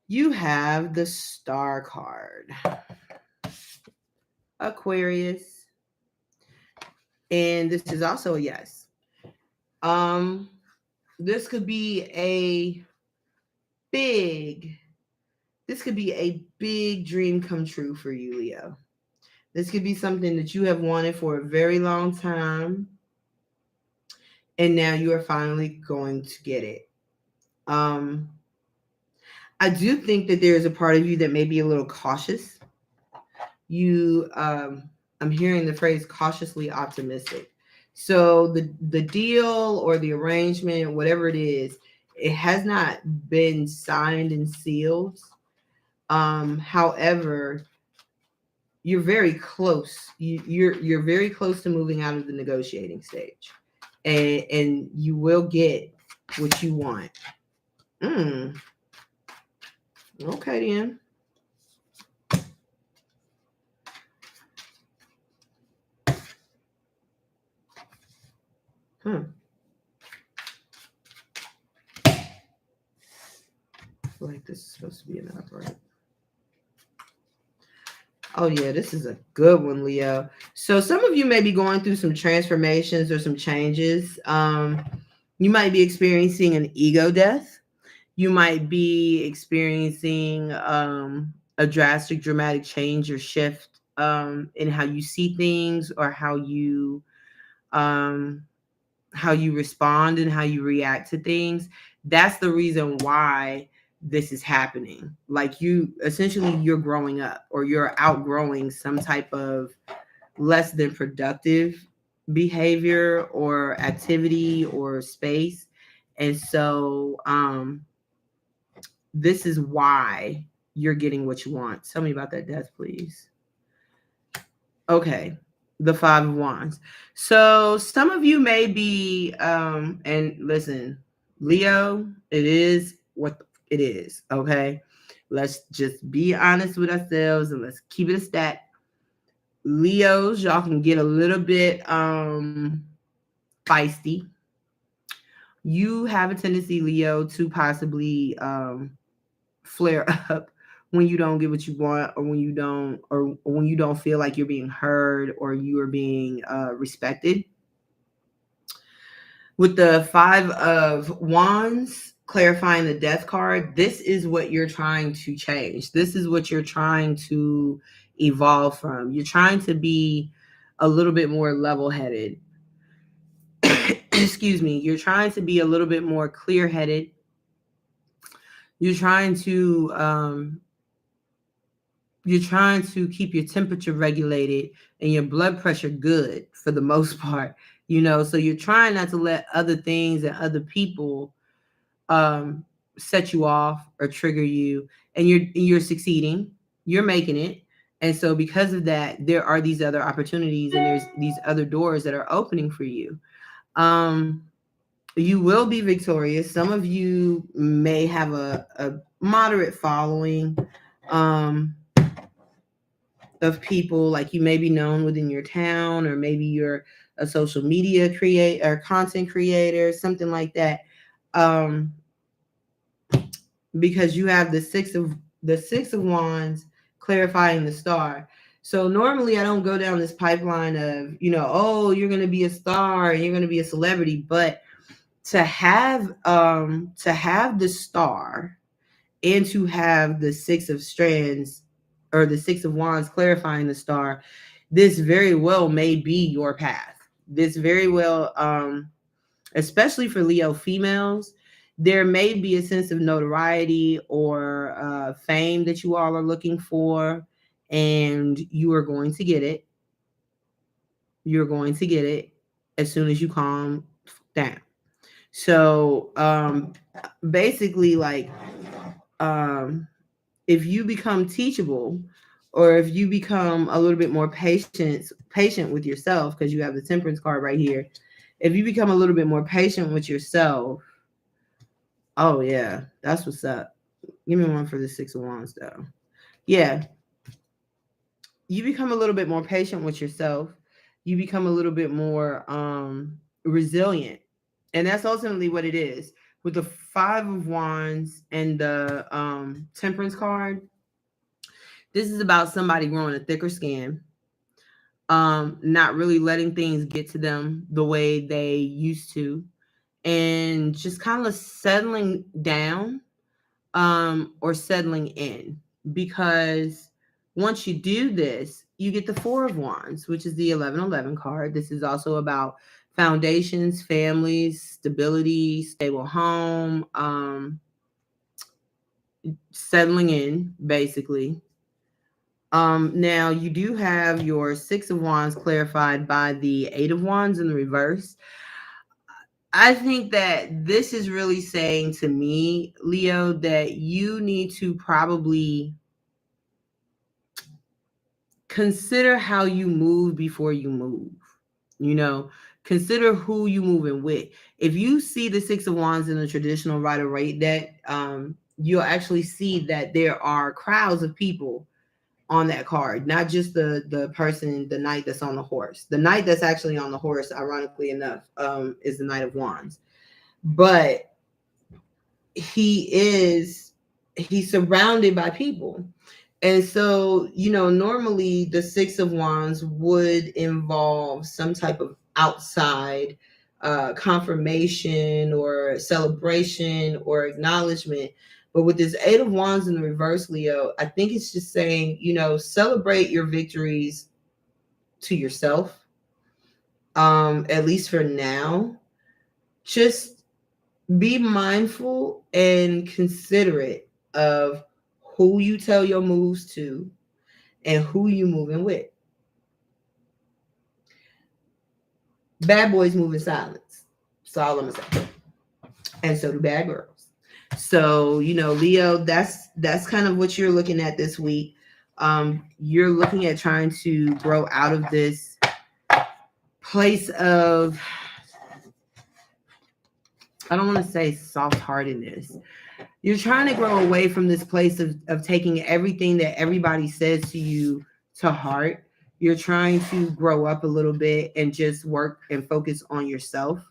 You have the Star card, Aquarius, and this is also a yes. This could be a big dream come true for you, Leo. This could be something that you have wanted for a very long time, and now you are finally going to get it. I do think that there's a part of you that may be a little cautious. I'm hearing the phrase cautiously optimistic. So the deal or the arrangement, whatever it is, it has not been signed and sealed. However, you're very close. You're very close to moving out of the negotiating stage, and you will get what you want. Okay then. I feel like this is supposed to be an upright. Oh yeah, this is a good one, Leo. So some of you may be going through some transformations or some changes. You might be experiencing an ego death. You might be experiencing a dramatic change or shift in how you see things, or um, how you respond and how you react to things. That's the reason why this is happening. Like, you're growing up, or you're outgrowing some type of less than productive behavior or activity or space. And so this is why you're getting what you want. Tell me about that death, please. Okay, the Five of Wands. So some of you may be, and listen, Leo, it is what it is. Okay, let's just be honest with ourselves and let's keep it a stat. Leos, y'all can get a little bit feisty. You have a tendency, Leo, to possibly flare up when you don't get what you want, or when you don't feel like you're being heard or you are being respected. With the Five of Wands clarifying the death card, this is what you're trying to change. This is what you're trying to evolve from. You're trying to be a little bit more level-headed. Excuse me. You're trying to be a little bit more clear-headed. You're trying to keep your temperature regulated and your blood pressure good for the most part, so you're trying not to let other things and other people set you off or trigger you, and you're succeeding, you're making it. And so because of that, there are these other opportunities and there's these other doors that are opening for you. You will be victorious. Some of you may have a moderate following of people, like you may be known within your town, or maybe you're a social media creator or content creator, something like that. Because you have the six of wands clarifying the star. So normally I don't go down this pipeline of, oh, you're going to be a star and you're going to be a celebrity, but to have the star and to have the Six of Strands or the Six of Wands clarifying the star, this very well may be your path. This very well, especially for Leo females, there may be a sense of notoriety or fame that you all are looking for, and you are going to get it. You're going to get it as soon as you calm down. So basically, like, if you become teachable, or if you become a little bit more patient with yourself, because you have the Temperance card right here. If you become a little bit more patient with yourself, oh yeah, that's what's up. Give me one for the Six of Wands though. Yeah. You become a little bit more patient with yourself. You become a little bit more resilient. And that's ultimately what it is. With the Five of Wands and the Temperance card, this is about somebody growing a thicker skin, not really letting things get to them the way they used to, and just kind of settling down, or settling in. Because once you do this, you get the Four of Wands, which is the 1111 card. This is also about foundations, families, stability, stable home, settling in, basically. Now you do have your Six of Wands clarified by the Eight of Wands in the reverse. I think that this is really saying to me, Leo, that you need to probably consider how you move before you move. You know, consider who you moving with. If you see the Six of Wands in a traditional Rider-Waite deck, you'll actually see that there are crowds of people on that card, not just the person, the knight that's on the horse. The knight that's actually on the horse, ironically enough, is the Knight of Wands. But he's surrounded by people. And so, normally the Six of Wands would involve some type of outside confirmation or celebration or acknowledgement. But with this Eight of Wands in the reverse, Leo, I think it's just saying, celebrate your victories to yourself, at least for now. Just be mindful and considerate of who you tell your moves to and who you moving with. Bad boys move in silence. That's all I'm gonna say. And so do bad girls. So, Leo, that's kind of what you're looking at this week. You're looking at trying to grow out of this place of, I don't want to say soft-heartedness. You're trying to grow away from this place of taking everything that everybody says to you to heart. You're trying to grow up a little bit and just work and focus on yourself,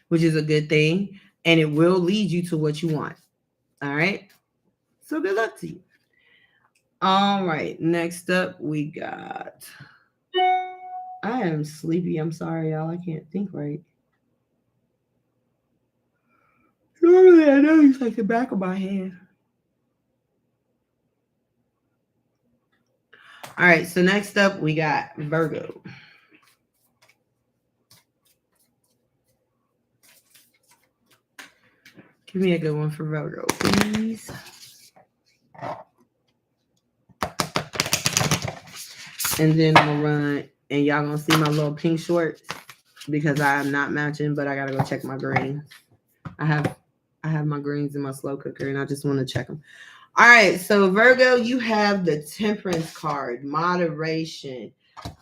which is a good thing. And it will lead you to what you want. All right. So good luck to you. All right. Next up, we got. I am sleepy. I'm sorry, y'all. I can't think right. Normally, I know it's like the back of my hand. All right. So next up, we got Virgo. Give me a good one for Virgo, please. And then I'm gonna run, and y'all gonna see my little pink shorts because I am not matching, but I gotta go check my greens. I have my greens in my slow cooker, and I just want to check them. All right, so Virgo, you have the Temperance card, moderation.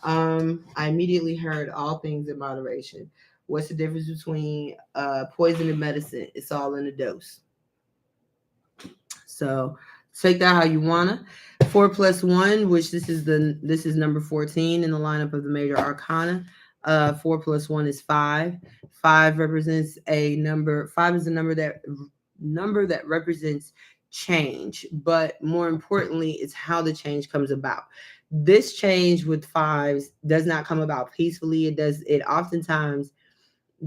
I immediately heard all things in moderation. What's the difference between poison and medicine? It's all in the dose. So take that how you wanna. 4 plus 1, which this is number 14 in the lineup of the major arcana. 4 plus 1 is 5. 5 represents a number. 5 is a number that represents change, but more importantly, it's how the change comes about. This change with fives does not come about peacefully. It oftentimes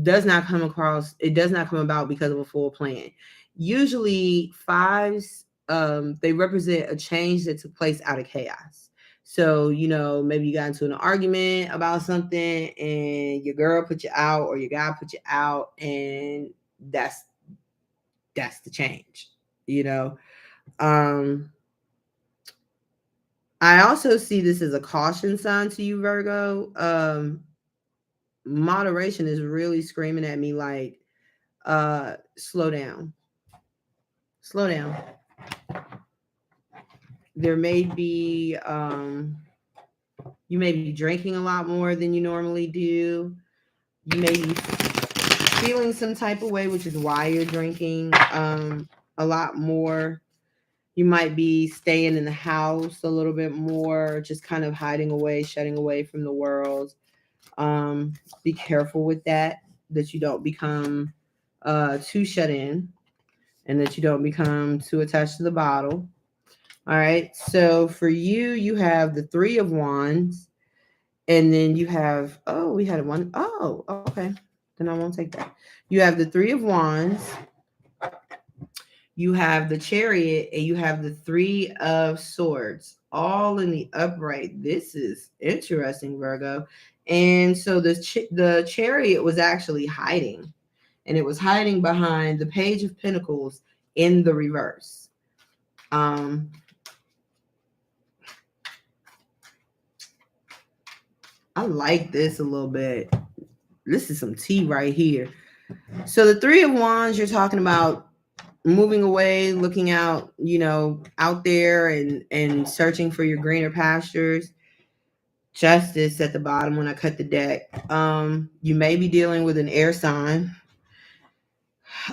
does not come about because of a full plan. Usually fives, they represent a change that took place out of chaos. So, maybe you got into an argument about something and your girl put you out or your guy put you out, and that's the change, I also see this as a caution sign to you, Virgo. Moderation is really screaming at me like, slow down. There may be, you may be drinking a lot more than you normally do. You may be feeling some type of way, which is why you're drinking a lot more. You might be staying in the house a little bit more, just kind of hiding away, shutting away from the world. Be careful with that you don't become too shut in and that you don't become too attached to the bottle. All right. So for you, you have the 3 of Wands, and then you have, we had one. Oh, okay. Then I won't take that. You have the 3 of Wands, you have the Chariot, and you have the 3 of Swords, all in the upright. This is interesting, Virgo. And so the Chariot was actually hiding, and it was hiding behind the Page of Pentacles in the reverse. I like this a little bit. This is some tea right here. So the Three of Wands, you're talking about moving away, looking out, out there and searching for your greener pastures. Justice at the bottom when I cut the deck. You may be dealing with an air sign.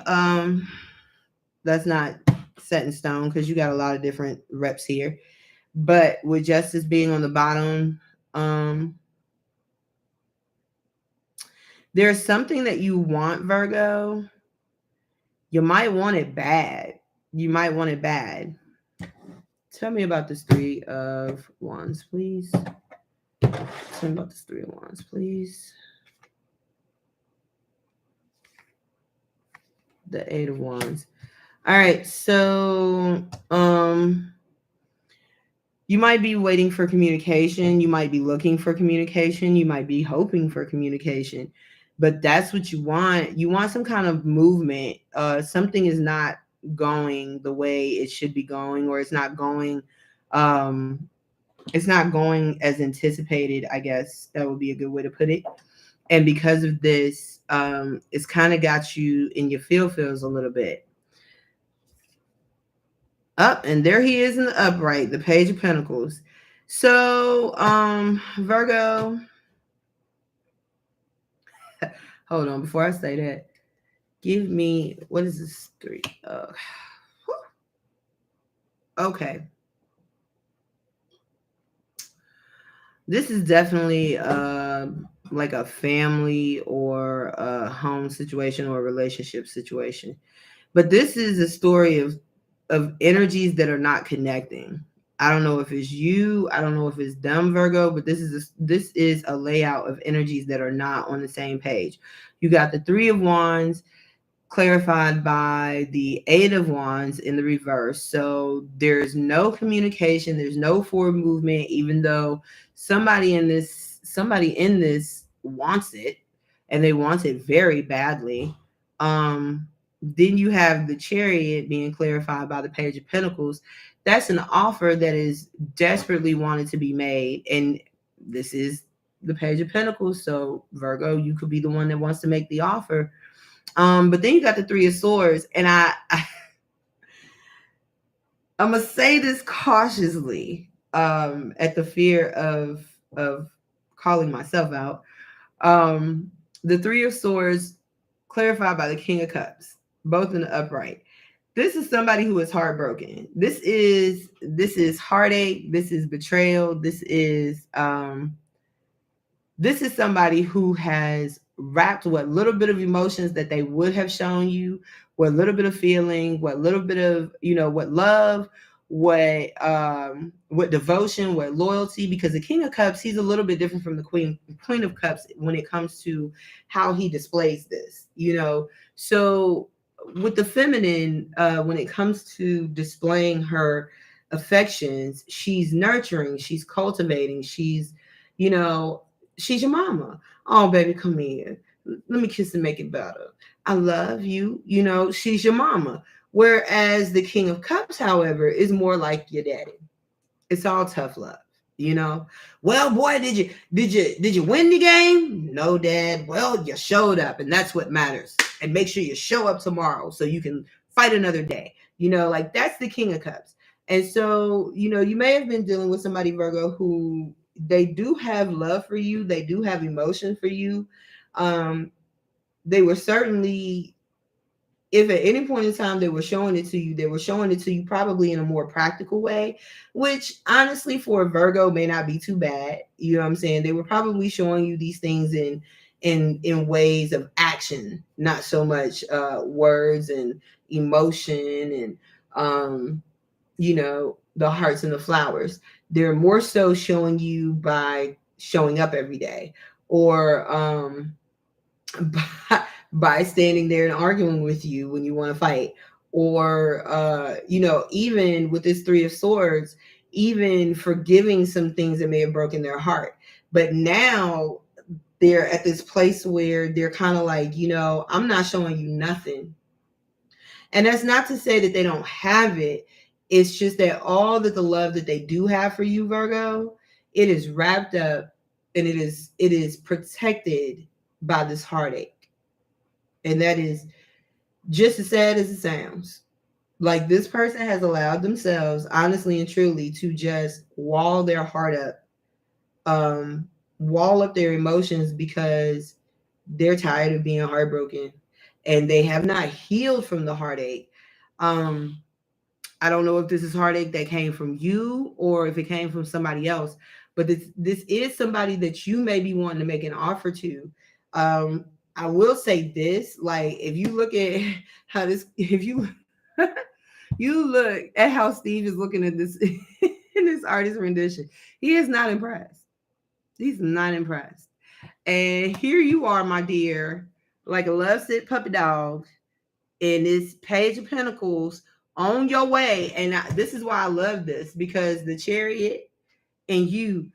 Um, that's not set in stone because you got a lot of different reps here. But with justice being on the bottom, there's something that you want, Virgo. You might want it bad. You might want it bad. Tell me about this Three of Wands, please. Tell me about this Three of Wands, please. The Eight of Wands. All right, so you might be waiting for communication. You might be looking for communication. You might be hoping for communication, but that's what you want. You want some kind of movement. Something is not going the way it should be going, or it's not going as anticipated. I guess that would be a good way to put it. And because of this, it's kind of got you in your feels a little bit. Up, and there he is in the upright, the Page of Pentacles. So, Virgo, hold on, before I say that, give me, what is this? Three. Okay. This is definitely like a family or a home situation or a relationship situation. But this is a story of energies that are not connecting. I don't know if it's you. I don't know if it's them, Virgo, but this is a layout of energies that are not on the same page. You got the Three of Wands clarified by the Eight of Wands in the reverse. So there's no communication. There's no forward movement, even though somebody in this wants it, and they want it very badly. Then you have the Chariot being clarified by the Page of Pentacles. That's an offer that is desperately wanted to be made. And this is the Page of Pentacles. So Virgo, you could be the one that wants to make the offer. But then you got the Three of Swords. And I'm going to say this cautiously, at the fear of calling myself out. The Three of Swords clarified by the King of Cups, both in the upright. This is somebody who is heartbroken. This is heartache. This is betrayal. This is somebody who has wrapped what little bit of emotions that they would have shown you, what little bit of feeling, what little bit of, what love, what devotion, what loyalty, because the King of Cups, he's a little bit different from the Queen of Cups when it comes to how he displays this, So with the feminine, when it comes to displaying her affections, she's nurturing, she's cultivating, she's your mama. Oh, baby, come here. Let me kiss and make it better. I love you. She's your mama. Whereas the King of Cups, however, is more like your daddy. It's all tough love. Well, boy, did you win the game? No, Dad. Well, you showed up, and that's what matters. And make sure you show up tomorrow so you can fight another day. Like that's the King of Cups. And so, you may have been dealing with somebody, Virgo, who they do have love for you. They do have emotion for you. They were certainly, if at any point in time they were showing it to you, they were showing it to you probably in a more practical way, which honestly for a Virgo may not be too bad. You know what I'm saying? They were probably showing you these things in ways of action, not so much words and emotion and the hearts and the flowers. They're more so showing you by showing up every day, or by standing there and arguing with you when you want to fight, or even with this Three of Swords, even forgiving some things that may have broken their heart. But now they're at this place where they're kind of like, I'm not showing you nothing. And that's not to say that they don't have it. It's just that all that the love that they do have for you, Virgo, it is wrapped up and it is protected by this heartache. And that is just as sad as it sounds. Like, this person has allowed themselves, honestly and truly, to just wall their heart up, wall up their emotions, because they're tired of being heartbroken and they have not healed from the heartache. Um, I don't know if this is heartache that came from you or if it came from somebody else, but this is somebody that you may be wanting to make an offer to. I will say this, like, if you look at how this, if you you look at how Steve is looking at this in this artist rendition, he is not impressed. He's not impressed. And here you are, my dear, like a lovesick puppy dog in this Page of Pentacles, on your way. And this is why I love this, because the Chariot and you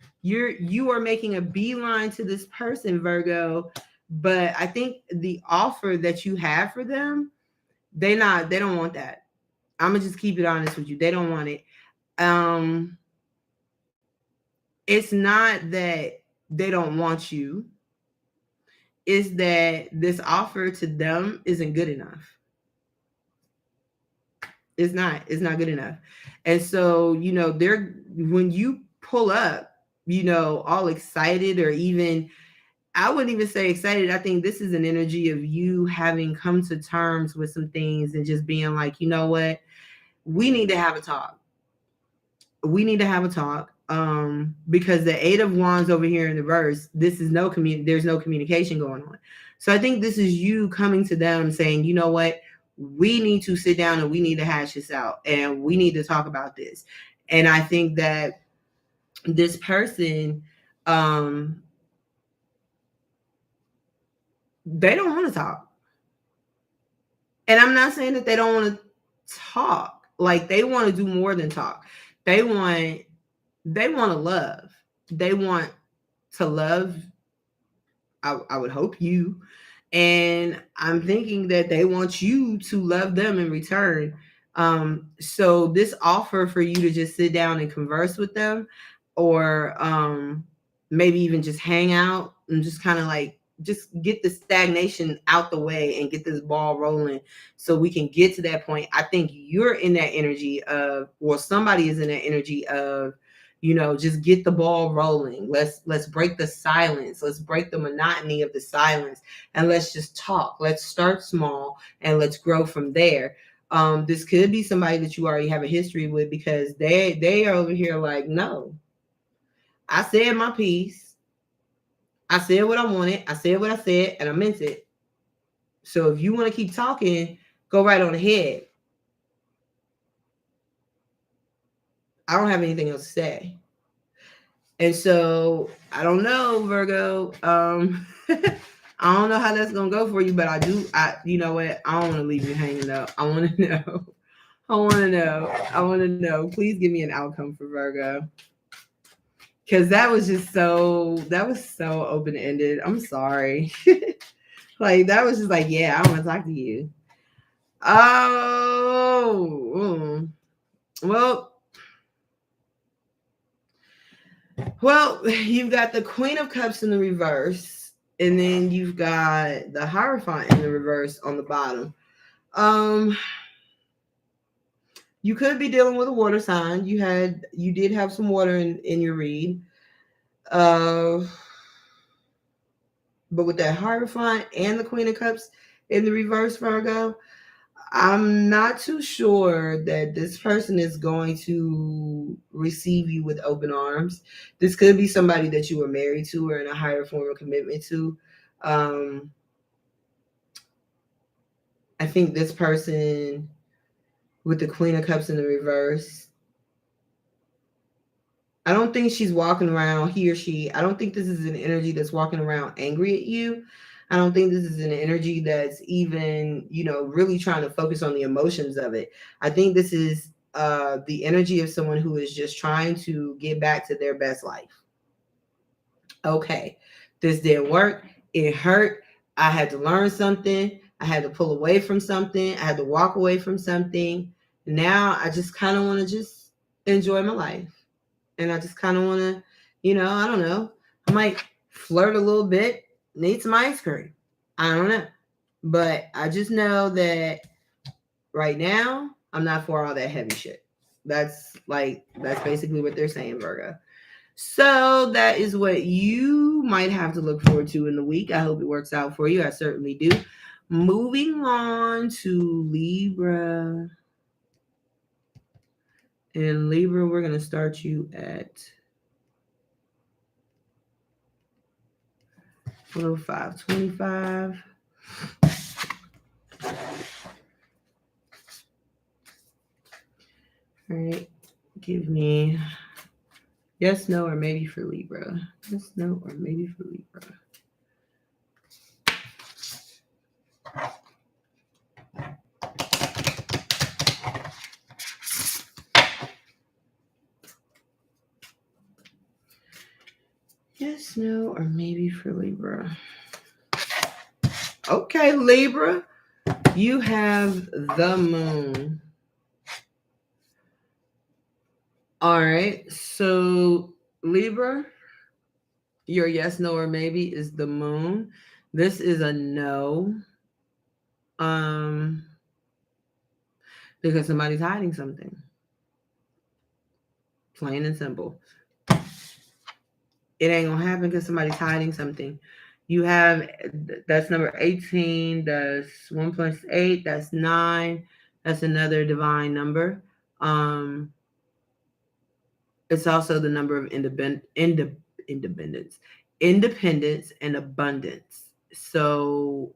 are making a beeline to this person, Virgo. But I think the offer that you have for them, they don't want that. I'm gonna just keep it honest with you. They don't want it. It's not that they don't want you. It's that this offer to them isn't good enough. It's not good enough. And so, they're, when you pull up, all excited, or even, I wouldn't even say excited. I think this is an energy of you having come to terms with some things and just being like, you know what? We need to have a talk. We need to have a talk. Because the Eight of Wands over here in the verse, this is there's no communication going on. So I think this is you coming to them saying, you know what? We need to sit down and we need to hash this out and we need to talk about this. And I think that this person, they don't want to talk. And I'm not saying that they don't want to talk. Like, they want to do more than talk. They want to love. They want to love, I would hope, you. And I'm thinking that they want you to love them in return. So this offer for you to just sit down and converse with them, or maybe even just hang out and just kind of like just get the stagnation out the way and get this ball rolling so we can get to that point. I think you're in that energy of, or somebody is in that energy of, just get the ball rolling. Let's break the silence. Let's break the monotony of the silence, and let's just talk. Let's start small and let's grow from there. This could be somebody that you already have a history with, because they are over here like, no, I said my piece. I said what I wanted. I said what I said, and I meant it. So if you want to keep talking, go right on ahead. I don't have anything else to say. And so I don't know, Virgo. I don't know how that's gonna go for you, but you know what? I don't want to leave you hanging up. I want to know. I want to know. Please give me an outcome for Virgo. Because that was so open-ended. I'm sorry. Like, that was just like, yeah, I want to talk to you. Oh, well, you've got the Queen of Cups in the reverse, and then you've got the Hierophant in the reverse on the bottom. You could be dealing with a water sign. You did have some water in your read. But with that Hierophant and the Queen of Cups in the reverse, Virgo, I'm not too sure that this person is going to receive you with open arms. This could be somebody that you were married to or in a higher form of commitment to. I think this person with the Queen of Cups in the reverse, I don't think she's walking around, he or she, I don't think this is an energy that's walking around angry at you. I don't think this is an energy that's even, really trying to focus on the emotions of it. I think this is the energy of someone who is just trying to get back to their best life. Okay, this didn't work. It hurt. I had to learn something. I had to pull away from something. I had to walk away from something. Now I just kind of want to just enjoy my life. And I just kind of want to, I don't know. might flirt a little bit, need some ice cream. I don't know. But I just know that right now, I'm not for all that heavy shit. That's basically what they're saying, Virgo. So that is what you might have to look forward to in the week. I hope it works out for you. I certainly do. Moving on to Libra. And Libra, we're going to start you at 105.25. All right. Give me yes, no, or maybe for Libra. Yes, no, or maybe for Libra. Yes, no, or maybe for Libra. Okay, Libra, you have the moon. All right, so Libra, your yes, no, or maybe is the moon. This is a no. Because somebody's hiding something. Plain and simple. It ain't gonna happen because somebody's hiding something. You have, that's number 18. That's 1 plus 8. That's 9. That's another divine number. It's also the number of independence and abundance. So,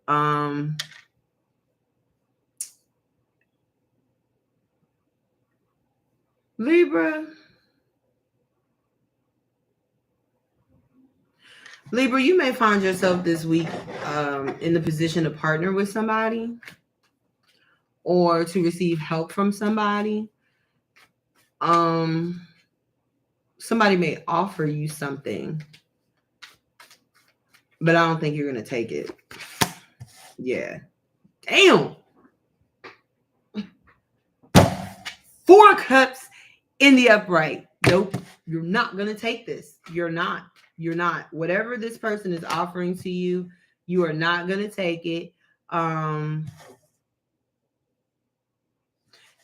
Libra, you may find yourself this week in the position to partner with somebody or to receive help from somebody. Somebody may offer you something, but I don't think you're going to take it. Yeah. Damn. 4 cups in the upright. Nope. You're not going to take this. You're not. Whatever this person is offering to you, you are not going to take it.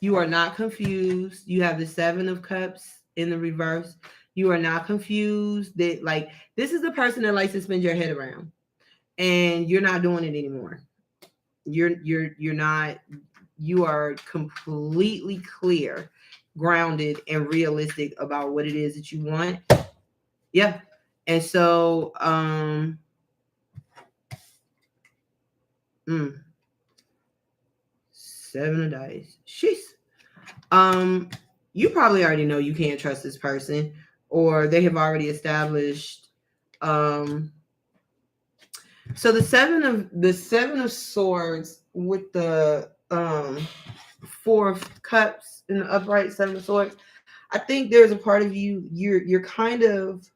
You are not confused. You have the 7 of cups in the reverse. You are not confused. That this is the person that likes to spin your head around, and you're not doing it anymore. You're not. You are completely clear, grounded, and realistic about what it is that you want. Yeah. And so, 7 of dice. Sheesh. You probably already know you can't trust this person, or they have already established. So the seven of swords with the 4 of cups in the upright, 7 of swords. I think there's a part of you you're kind of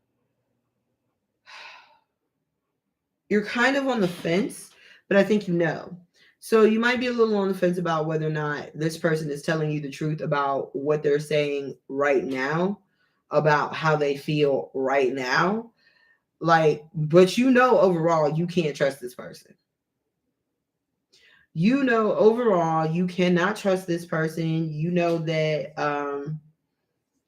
on the fence, but I think you know. So you might be a little on the fence about whether or not this person is telling you the truth about what they're saying right now, about how they feel right now. But overall, you can't trust this person. Overall, you cannot trust this person. You know that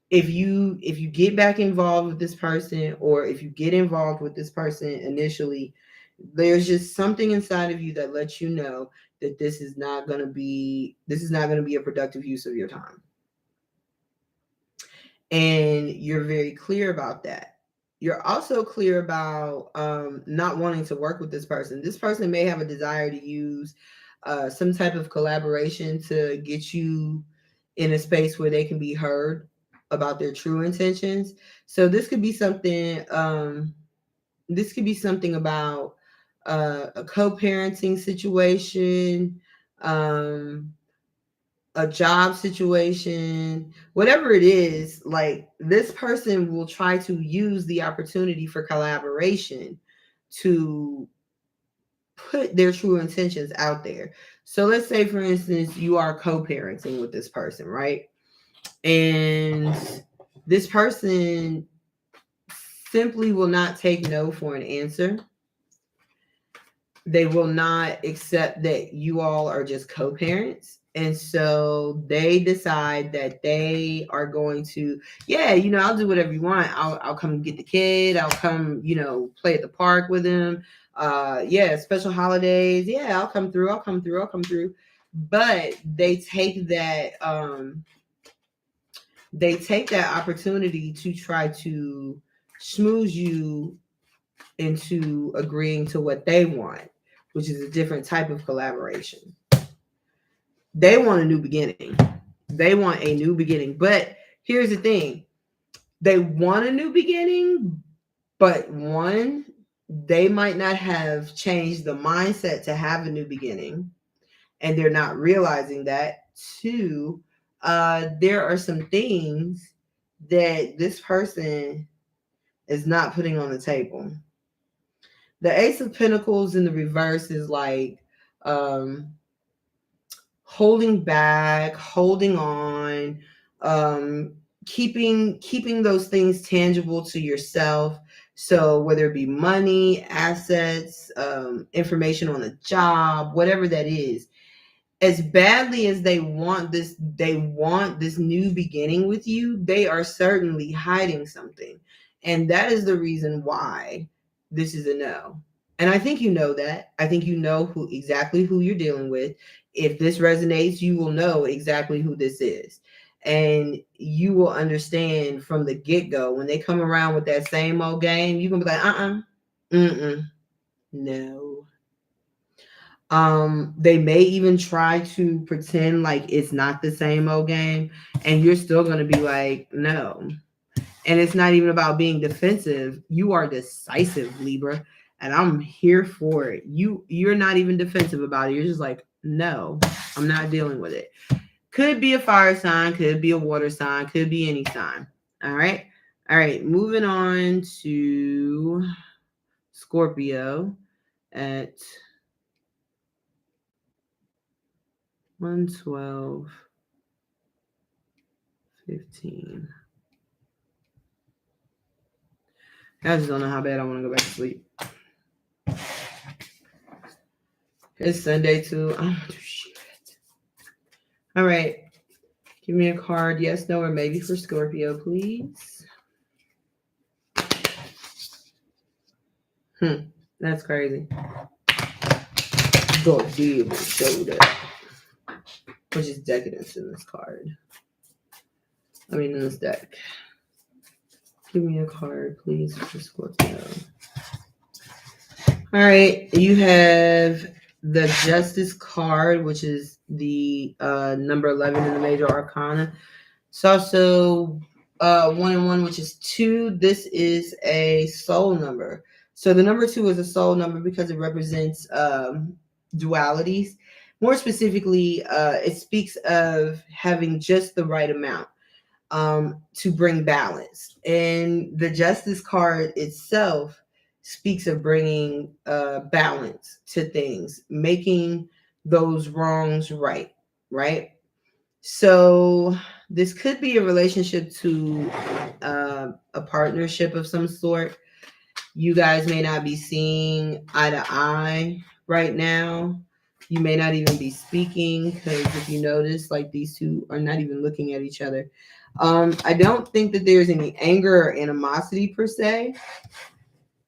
if you get back involved with this person, or if you get involved with this person initially, there's just something inside of you that lets you know that this is not going to be a productive use of your time. And you're very clear about that. You're also clear about not wanting to work with this person. This person may have a desire to use some type of collaboration to get you in a space where they can be heard about their true intentions. So this could be something. This could be something about a co-parenting situation, a job situation, whatever it is. This person will try to use the opportunity for collaboration to put their true intentions out there. So let's say, for instance, you are co-parenting with this person, right? And this person simply will not take no for an answer. They will not accept that you all are just co-parents. And so they decide that they are going to, yeah, I'll do whatever you want. I'll come get the kid. I'll come, play at the park with him. Yeah, special holidays. Yeah, I'll come through. But they take that opportunity to try to schmooze you into agreeing to what they want, which is a different type of collaboration. They want a new beginning. But here's the thing. They want a new beginning, but one, they might not have changed the mindset to have a new beginning, and they're not realizing that. Two, there are some things that this person is not putting on the table. The Ace of Pentacles in the reverse is like holding back, holding on, keeping those things tangible to yourself. So whether it be money, assets, information on a job, whatever that is, as badly as they want this new beginning with you, they are certainly hiding something. And that is the reason why this is a no. And I think you know that. I think you know exactly who you're dealing with. If this resonates, you will know exactly who this is. And you will understand from the get-go when they come around with that same old game, you're gonna be like, no. They may even try to pretend like it's not the same old game, and you're still going to be like, no. And it's not even about being defensive. You are decisive, Libra, and I'm here for it. You're not even defensive about it. You're just like, no, I'm not dealing with it. Could be a fire sign, could be a water sign, could be any sign. All right. Moving on to Scorpio at 112, 15. I just don't know how bad I want to go back to sleep. It's Sunday too. I don't do shit. All right. Give me a card. Yes, no, or maybe for Scorpio, please. That's crazy. God damn, showed up. Which is decadence in this card. In this deck. Give me a card, please, for Scorpio. All right. You have the Justice card, which is the number 11 in the major arcana. It's also 1 and 1, which is 2. This is a soul number. So the number 2 is a soul number because it represents dualities. More specifically, it speaks of having just the right amount to bring balance. And the Justice card itself speaks of bringing balance to things, making those wrongs right. So this could be a relationship to a partnership of some sort. You guys may not be seeing eye to eye right now. You may not even be speaking, because if you notice, like, these two are not even looking at each other. I don't think that there's any anger or animosity per se.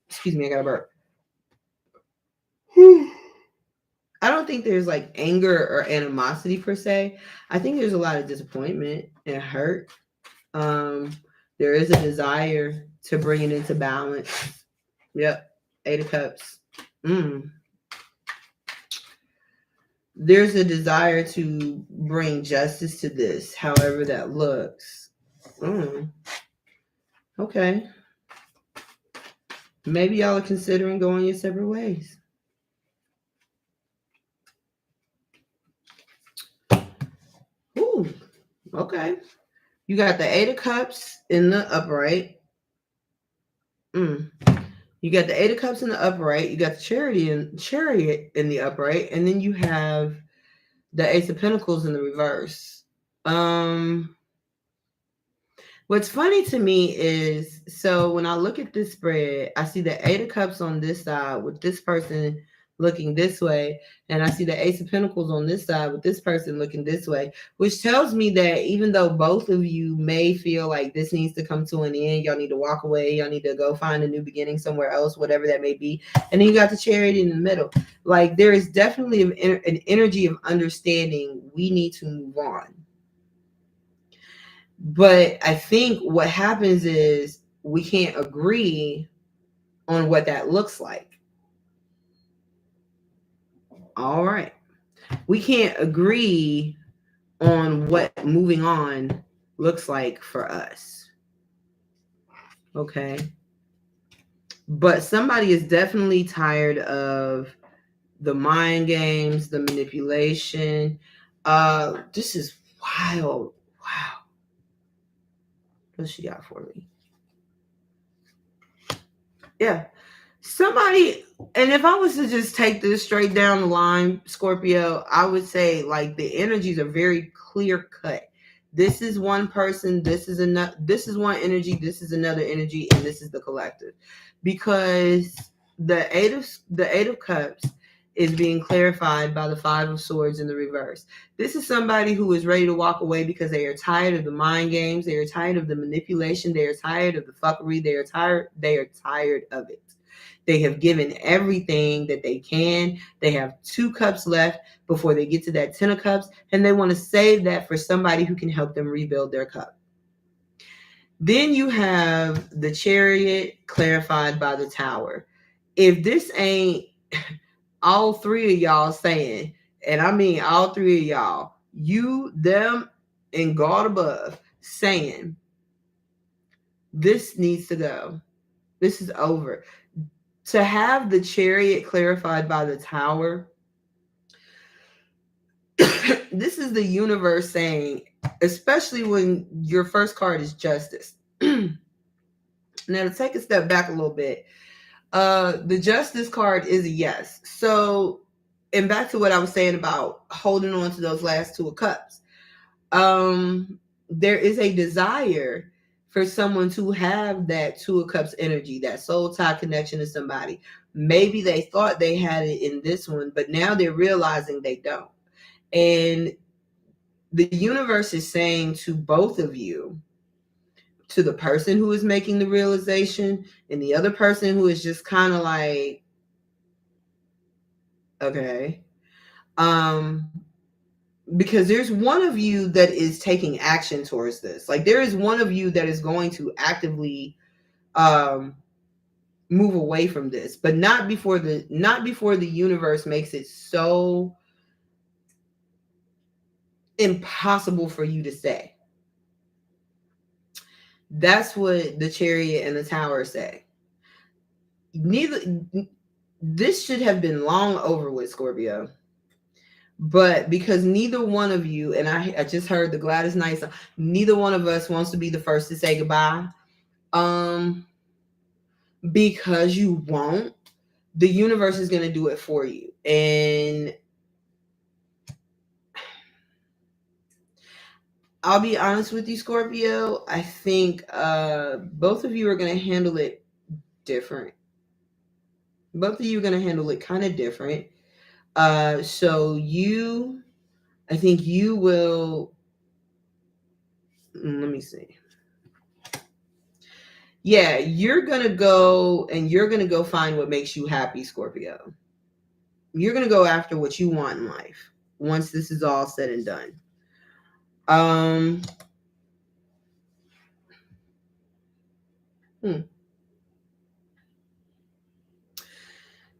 Excuse me, I got a burp. I don't think there's like anger or animosity per se. I think there's a lot of disappointment and hurt. There is a desire to bring it into balance. Yep. 8 of Cups. There's a desire to bring justice to this, however that looks. Okay. Maybe y'all are considering going your separate ways. Ooh, okay. You got the 8 of Cups in the upright. You got the 8 of Cups in the upright. You got the Chariot in the upright. And then you have the Ace of Pentacles in the reverse. What's funny to me is, so when I look at this spread, I see the Eight of Cups on this side with this person looking this way, and I see the Ace of Pentacles on this side with this person looking this way, which tells me that even though both of you may feel like this needs to come to an end, y'all need to walk away, y'all need to go find a new beginning somewhere else, whatever that may be, and then you got the Chariot in the middle. Like, there is definitely an energy of understanding we need to move on. But I think what happens is we can't agree on what that looks like. All right. We can't agree on what moving on looks like for us. Okay. But somebody is definitely tired of the mind games, the manipulation. This is wild. Wow. What she got for me? Yeah. Somebody, and if I was to just take this straight down the line, Scorpio, I would say like the energies are very clear cut. This is one person, this is another, this is one energy, this is another energy, and this is the collective. Because the eight of cups is being clarified by the Five of Swords in the reverse. This is somebody who is ready to walk away because they are tired of the mind games, they are tired of the manipulation, they are tired of the fuckery, they are tired of it. They have given everything that they can. They have 2 cups left before they get to that 10 of cups, and they want to save that for somebody who can help them rebuild their cup. Then you have the Chariot clarified by the Tower. If this ain't all 3 of y'all saying, and I mean all 3 of y'all, you, them, and God above, saying, this needs to go. This is over. To have the Chariot clarified by the Tower, this is the universe saying, especially when your first card is Justice. Now, to take a step back a little bit, the Justice card is a yes. So, and back to what I was saying about holding on to those last 2 of cups. There is a desire for someone to have that 2 of cups energy, that soul tie connection to somebody. Maybe they thought they had it in this one, but now they're realizing they don't. And the universe is saying to both of you, to the person who is making the realization and the other person who is just kind of like, okay, because there's one of you that is taking action towards this. Like, there is one of you that is going to actively move away from this, but not before the universe makes it so impossible for you to say. That's what the Chariot and the Tower say. This should have been long over with, Scorpio. But because neither one of you, and I just heard the Gladys Knight song, neither one of us wants to be the first to say goodbye. Because you won't, the universe is going to do it for you. And I'll be honest with you, Scorpio, I think both of you are going to handle it different. Both of you are going to handle it kind of different. So I think you will, let me see. Yeah, you're going to go find what makes you happy, Scorpio. You're going to go after what you want in life once this is all said and done.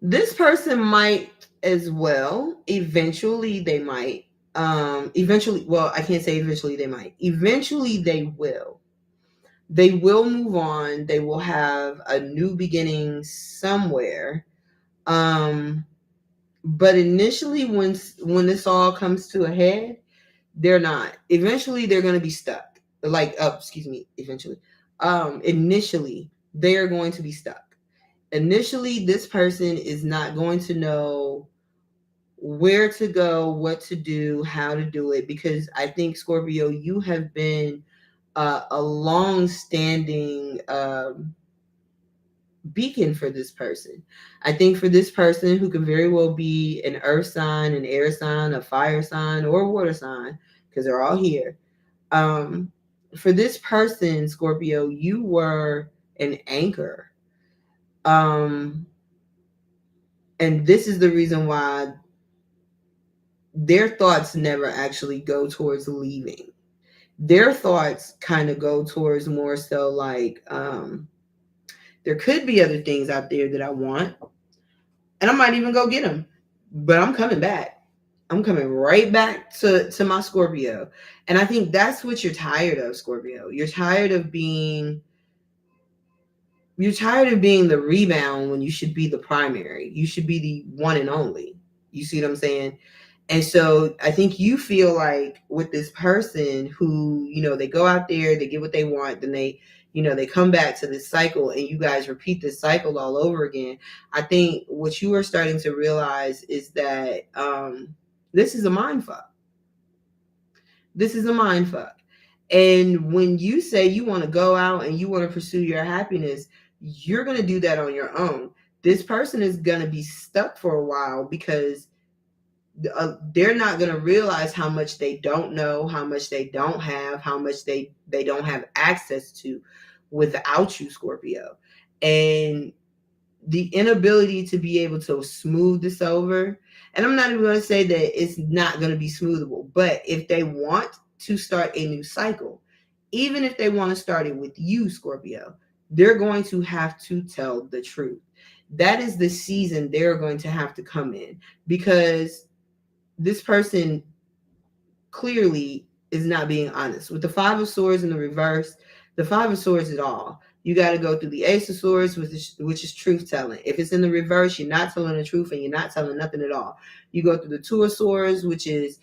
This person might as well. Eventually they might. Well, I can't say eventually they might. Eventually they will. They will move on. They will have a new beginning somewhere. But initially when this all comes to a head, they're not. Eventually they're going to be stuck. Eventually. Initially they are going to be stuck. Initially, this person is not going to know where to go, what to do, how to do it, because I think, Scorpio, you have been a long-standing beacon for this person. I think for this person, who could very well be an earth sign, an air sign, a fire sign, or a water sign, because they're all here. For this person, Scorpio, you were an anchor. And this is the reason why their thoughts never actually go towards leaving. Their thoughts kind of go towards more so like, there could be other things out there that I want, and I might even go get them, but I'm coming back. I'm coming right back to my Scorpio. And I think that's what you're tired of, Scorpio. You're tired of being the rebound when you should be the primary. You should be the one and only. You see what I'm saying? And so I think you feel like with this person who, they go out there, they get what they want, then they come back to this cycle, and you guys repeat this cycle all over again. I think what you are starting to realize is that this is a mind fuck. This is a mind fuck. And when you say you want to go out and you want to pursue your happiness, you're going to do that on your own. This person is going to be stuck for a while because they're not going to realize how much they don't know, how much they don't have, how much they don't have access to without you, Scorpio. And the inability to be able to smooth this over, and I'm not even going to say that it's not going to be smoothable, but if they want to start a new cycle, even if they want to start it with you, Scorpio, they're going to have to tell the truth. That is the season they're going to have to come in, because this person clearly is not being honest. With the Five of Swords in the reverse, the Five of Swords is all. You got to go through the Ace of Swords, which is truth telling. If it's in the reverse, you're not telling the truth and you're not telling nothing at all. You go through the Two of Swords, which is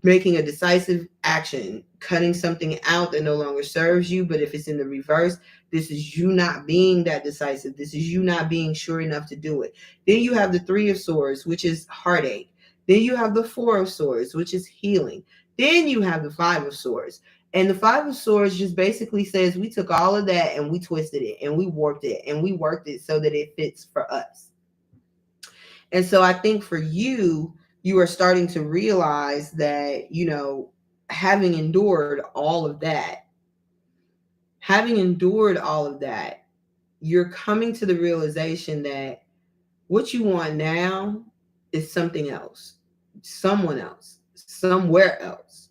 making a decisive action, cutting something out that no longer serves you. But if it's in the reverse, this is you not being that decisive. This is you not being sure enough to do it. Then you have the Three of Swords, which is heartache. Then you have the Four of Swords, which is healing. Then you have the Five of Swords. And the Five of Swords just basically says we took all of that and we twisted it and we warped it and we worked it so that it fits for us. And so I think for you, you are starting to realize that, having endured all of that, you're coming to the realization that what you want now is something else, someone else, somewhere else.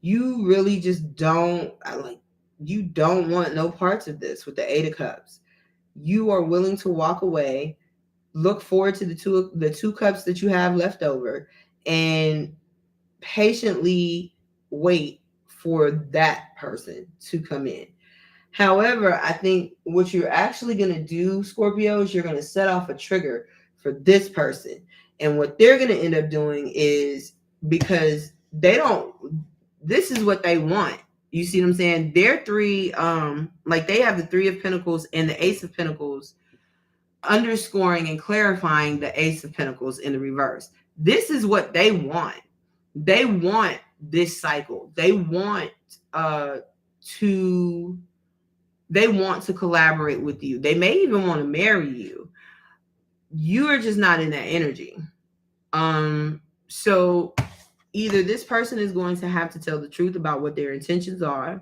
You really just don't want no parts of this with the Eight of Cups. You are willing to walk away, look forward to the two cups that you have left over, and patiently wait for that person to come in. However, I think what you're actually going to do, Scorpio, is you're going to set off a trigger for this person. And what they're going to end up doing is, because this is what they want. You see what I'm saying? They're three, they have the Three of Pentacles and the Ace of Pentacles underscoring and clarifying the Ace of Pentacles in the reverse. This is what they want. They want this cycle. They want to collaborate with you. They may even want to marry you. You are just not in that energy. So either this person is going to have to tell the truth about what their intentions are,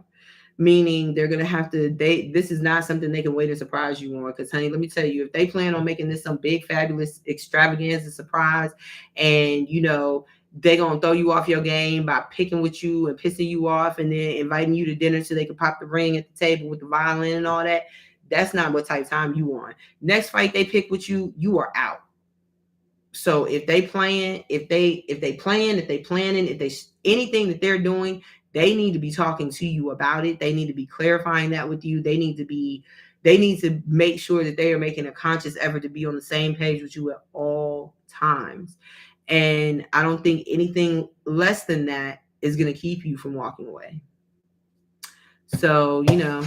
meaning they're going to have to, this is not something they can wait and surprise you on. Because, honey, let me tell you, if they plan on making this some big, fabulous extravaganza surprise, and, they're going to throw you off your game by picking with you and pissing you off and then inviting you to dinner so they can pop the ring at the table with the violin and all that, that's not what type of time you want. Next fight they pick with you, you are out. So if they planning, anything that they're doing, they need to be talking to you about it. They need to be clarifying that with you. They need to make sure that they are making a conscious effort to be on the same page with you at all times. And I don't think anything less than that is going to keep you from walking away. So, there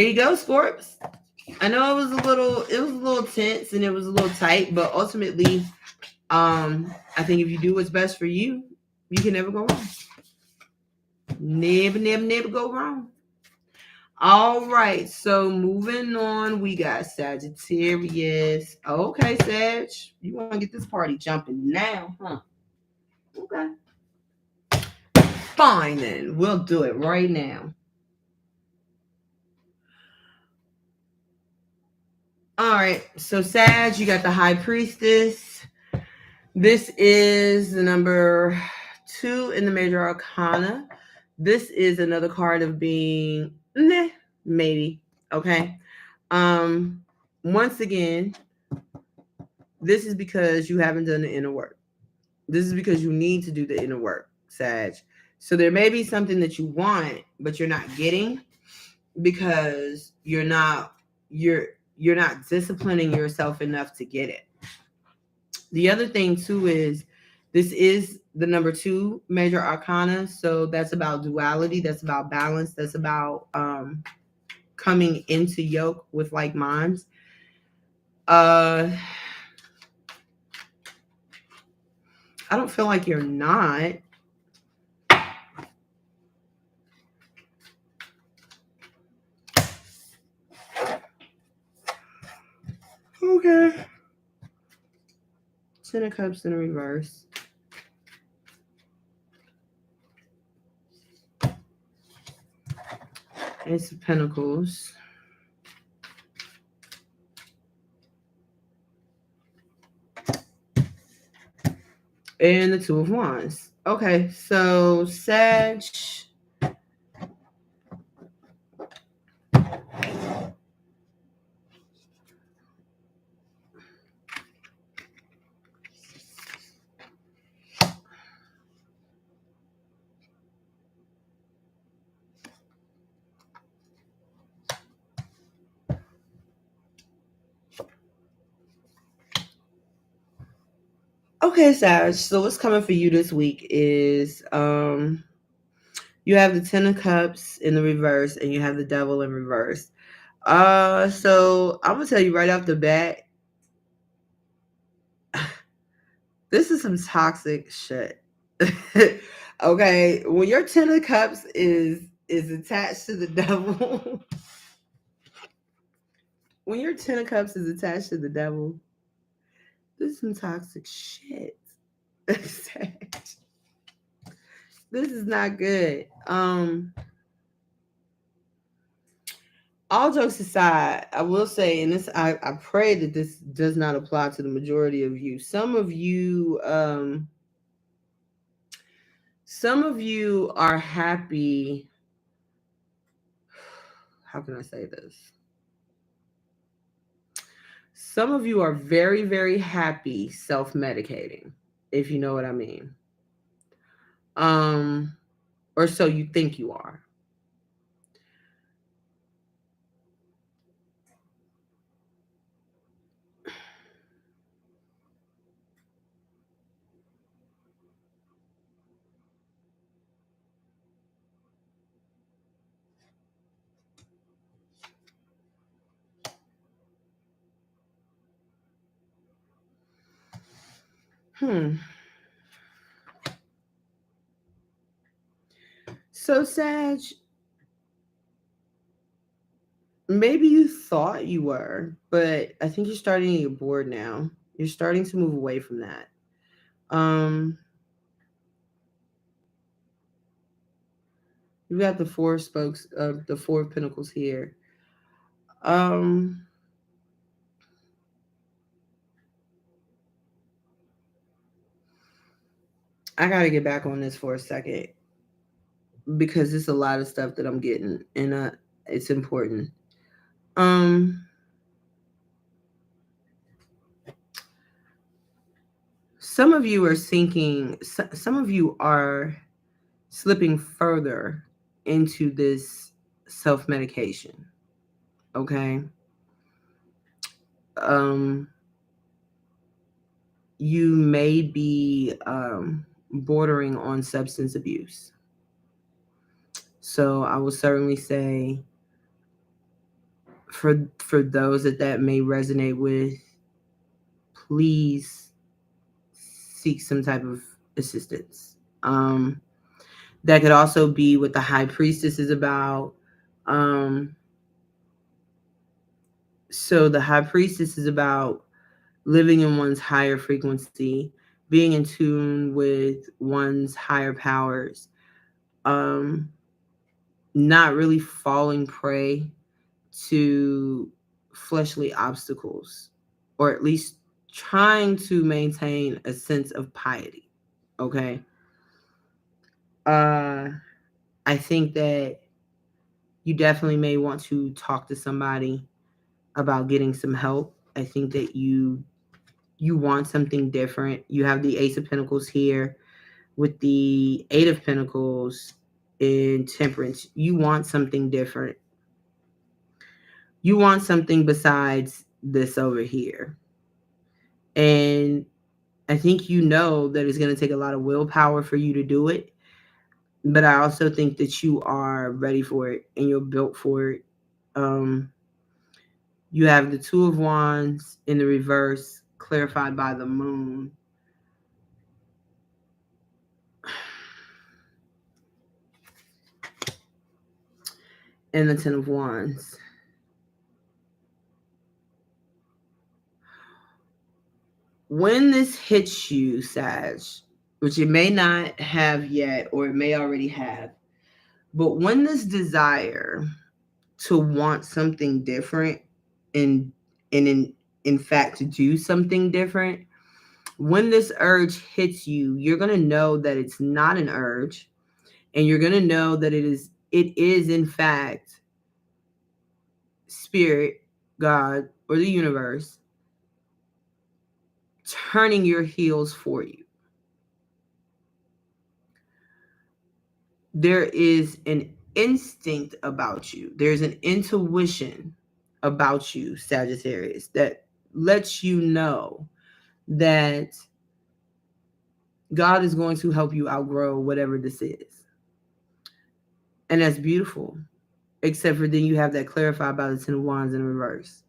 you go, Scorps. I know it was a little tense and it was a little tight, but ultimately, I think if you do what's best for you, you can never go wrong. Never go wrong. All right, so moving on, we got Sagittarius. Okay, Sag, you want to get this party jumping now, huh? Okay. Fine, then. We'll do it right now. All right, so Sag, you got the High Priestess. This is the number 2 in the Major Arcana. This is another card of being, maybe. Okay. Once again, this is because you haven't done the inner work. This is because you need to do the inner work, Sag. So there may be something that you want, but you're not getting because you're not disciplining yourself enough to get it. The other thing too is this is the number 2 major arcana, so that's about duality, that's about balance, that's about coming into yoke with like minds. I don't feel like you're not. Okay. 10 of Cups in reverse. Ace of Pentacles. And the 2 of Wands. Okay, so Sag. Okay, Sag. So what's coming for you this week is you have the 10 of Cups in the reverse and you have the Devil in reverse. So I'm gonna tell you right off the bat, this is some toxic shit. Okay, when your 10 of Cups is attached to the Devil, when your 10 of Cups is attached to the Devil, this is some toxic shit. This is not good. All jokes aside, I will say, and this I pray that this does not apply to the majority of you. Some of you are happy. How can I say this? Some of you are very, very happy self-medicating, if you know what I mean. Or so you think you are. So, Sag, maybe you thought you were, but I think you're starting to get bored now. You're starting to move away from that. You got the 4 spokes of the 4 of Pentacles here. I gotta get back on this for a second because it's a lot of stuff that I'm getting, and it's important. Some of you are sinking. Some of you are slipping further into this self-medication. Okay. You may be bordering on substance abuse. So I will certainly say for those that may resonate with, please seek some type of assistance. That could also be what the high priestess is about. So the high priestess is about living in one's higher frequency, being in tune with one's higher powers, not really falling prey to fleshly obstacles, or at least trying to maintain a sense of piety. Okay. I think that you definitely may want to talk to somebody about getting some help. I think that you want something different. You have the Ace of Pentacles here with the Eight of Pentacles in Temperance. You want something different. You want something besides this over here. And I think you know that it's going to take a lot of willpower for you to do it. But I also think that you are ready for it and you're built for it. You have the Two of Wands in the reverse, clarified by the Moon. And the Ten of Wands. When this hits you, Sag, which it may not have yet or it may already have, but when this desire to want something different and in fact to do something different, when this urge hits you, you're going to know that it's not an urge, and you're going to know that it is in fact spirit, God, or the universe turning your heels for you. There is an instinct about you. There's an intuition about you, Sagittarius, that lets you know that God is going to help you outgrow whatever this is. And that's beautiful. Except for then you have that clarified by the Ten of Wands in reverse.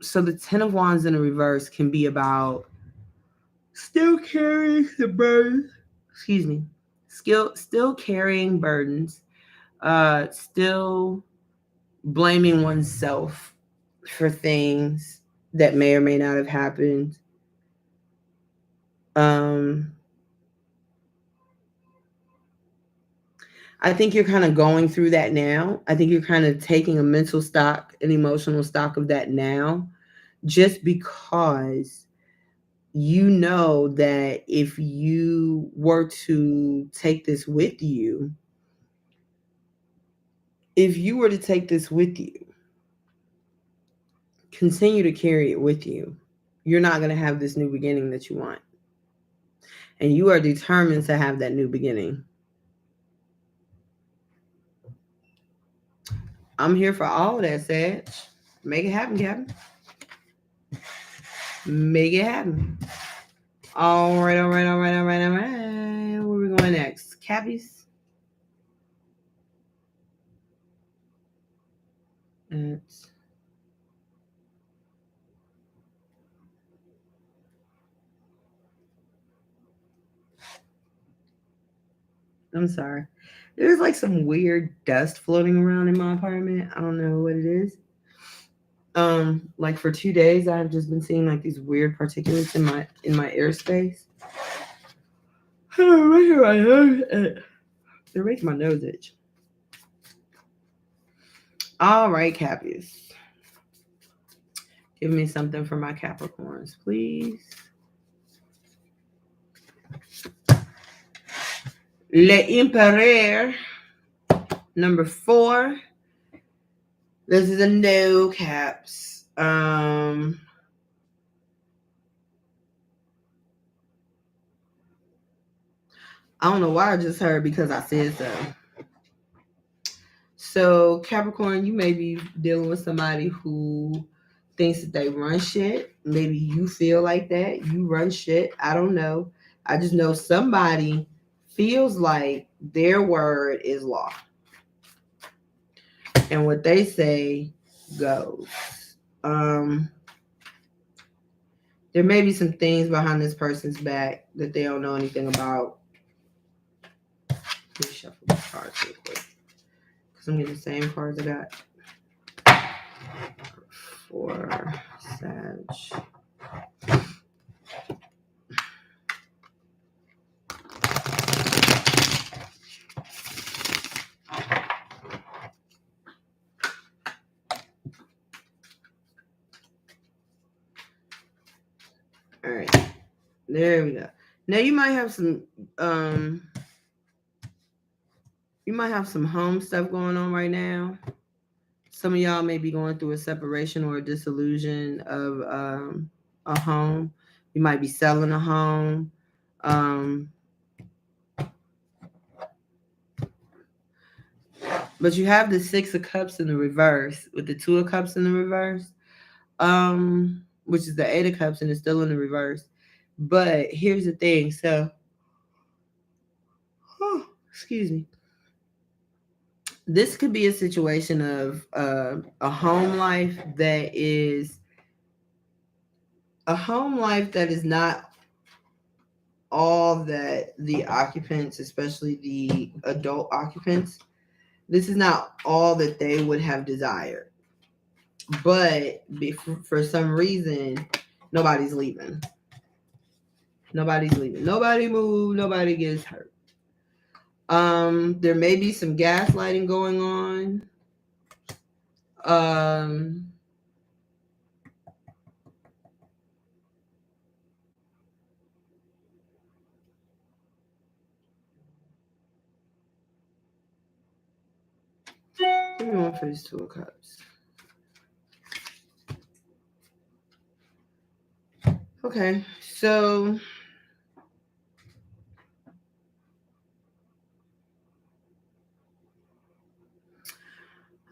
So the Ten of Wands in the reverse can be about still carrying the burden. Excuse me. Still carrying burdens. Still blaming oneself for things that may or may not have happened. I think you're kind of going through that now. I think you're kind of taking a mental stock, an emotional stock of that now, just because you know that if you were to take this with you, continue to carry it with you, you're not going to have this new beginning that you want. And you are determined to have that new beginning. I'm here for all of that, Sag. Make it happen, Captain. Make it happen. All right. Where are we going next? Cappies? I'm sorry. There's like some weird dust floating around in my apartment. I don't know what it is. Like for 2 days, I've just been seeing like these weird particulates in my airspace. They're making my nose itch. All right, Cappies. Give me something for my Capricorns, please. L'Empereur, number 4. This is a no, Caps. I don't know why I just heard because I said so. So Capricorn, you may be dealing with somebody who thinks that they run shit. Maybe you feel like that. You run shit. I don't know. I just know somebody feels like their word is law. And what they say goes. There may be some things behind this person's back that they don't know anything about. Let me shuffle the cards real quick because I'm getting the same cards I got for Sag. All right, there we go. Now you might have some home stuff going on right now. Some of y'all may be going through a separation or a dissolution of a home. You might be selling a home. But you have the Six of Cups in the reverse with the Two of Cups in the reverse, which is the Eight of Cups, and it's still in the reverse. But here's the thing. So, excuse me. This could be a situation of a home life that is not all that the occupants, especially the adult occupants, this is not all that they would have desired. But for some reason, nobody's leaving. Nobody's leaving. Nobody moved. Nobody gets hurt. There may be some gaslighting going on. Give me one for these Two of Cups. Okay, so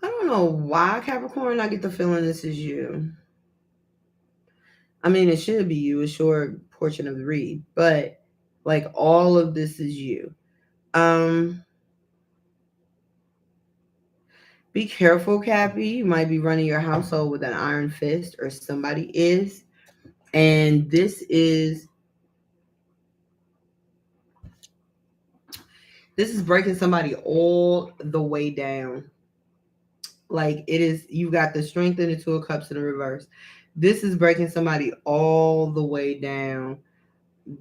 I don't know why, Capricorn, I get the feeling this is you. I mean, it should be you, a short portion of the read, but like all of this is you. Be careful, Cappy. You might be running your household with an iron fist, or somebody is. And this is breaking somebody all the way down. Like it is, you got the Strength and the Two of Cups in the reverse. This is breaking somebody all the way down.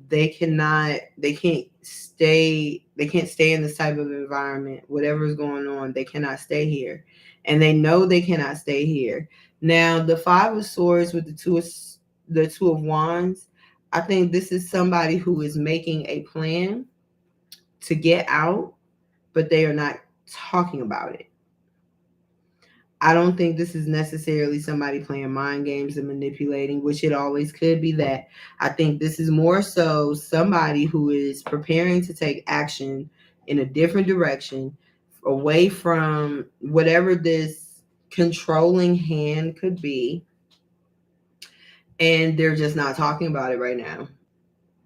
They can't stay in this type of environment. Whatever is going on, they cannot stay here. And they know they cannot stay here. Now, the Five of Swords with the Two of Wands, I think this is somebody who is making a plan to get out, but they are not talking about it. I don't think this is necessarily somebody playing mind games and manipulating, which it always could be that. I think this is more so somebody who is preparing to take action in a different direction, away from whatever this controlling hand could be. And they're just not talking about it right now.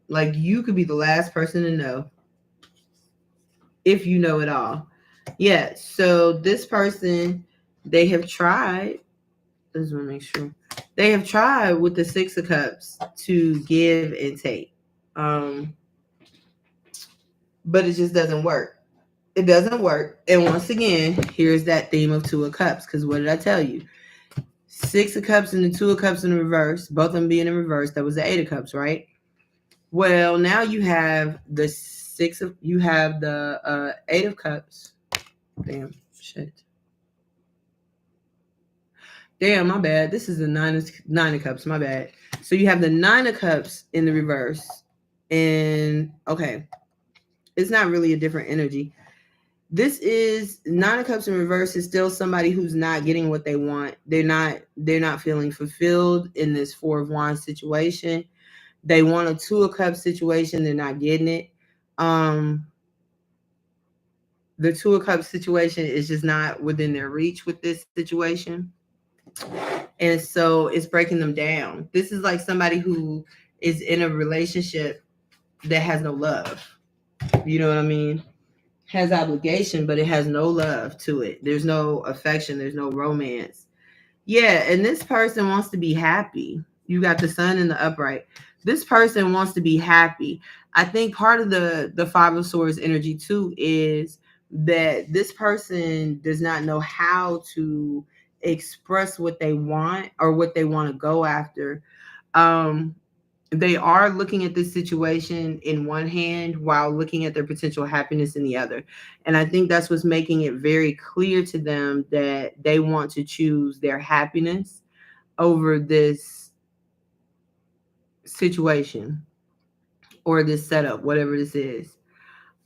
Like, you could be the last person to know, if you know it all. Yeah, so this person, they have tried. I just want to make sure. They have tried with the Six of Cups to give and take. But it just doesn't work. It doesn't work. And once again, here's that theme of Two of Cups. Because what did I tell you? Six of Cups and the Two of Cups in reverse. Both of them being in reverse. That was the Eight of Cups, right? Well, now you have the Eight of Cups. Damn, shit. Damn, my bad. This is the nine of Cups. My bad. So you have the Nine of Cups in the reverse. And, okay, it's not really a different energy. This is Nine of Cups in reverse is still somebody who's not getting what they want. They're not feeling fulfilled in this Four of Wands situation. They want a Two of Cups situation. They're not getting it. The Two of Cups situation is just not within their reach with this situation. And so it's breaking them down. This is like somebody who is in a relationship that has no love. You know what I mean? Has obligation, but it has no love to it. There's no affection. There's no romance. Yeah, and this person wants to be happy. You got the Sun in the upright. this person wants to be happy. I think part of the Five of Swords energy too is that this person does not know how to express what they want or what they want to go after. Um, they are looking at this situation in one hand while looking at their potential happiness in the other. And I think that's what's making it very clear to them that they want to choose their happiness over this situation or this setup, whatever this is.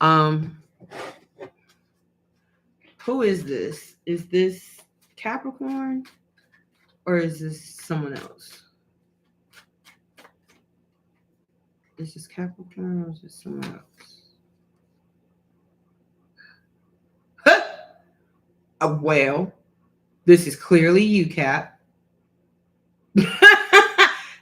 Um, who is this? Is this Capricorn or is this someone else? Is this Capricorn or is this someone else? Well, this is clearly you, Cap.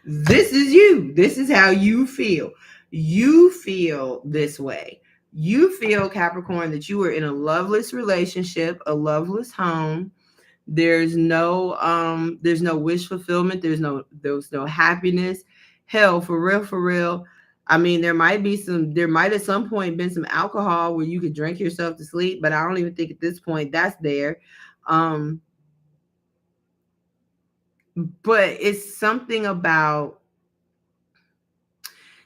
This is you. This is how you feel. You feel this way. You feel, Capricorn, that you are in a loveless relationship, a loveless home. There's no wish fulfillment. There's no happiness. Hell, for real, for real. I mean, there might at some point been some alcohol where you could drink yourself to sleep, but I don't even think at this point that's there. But it's something about,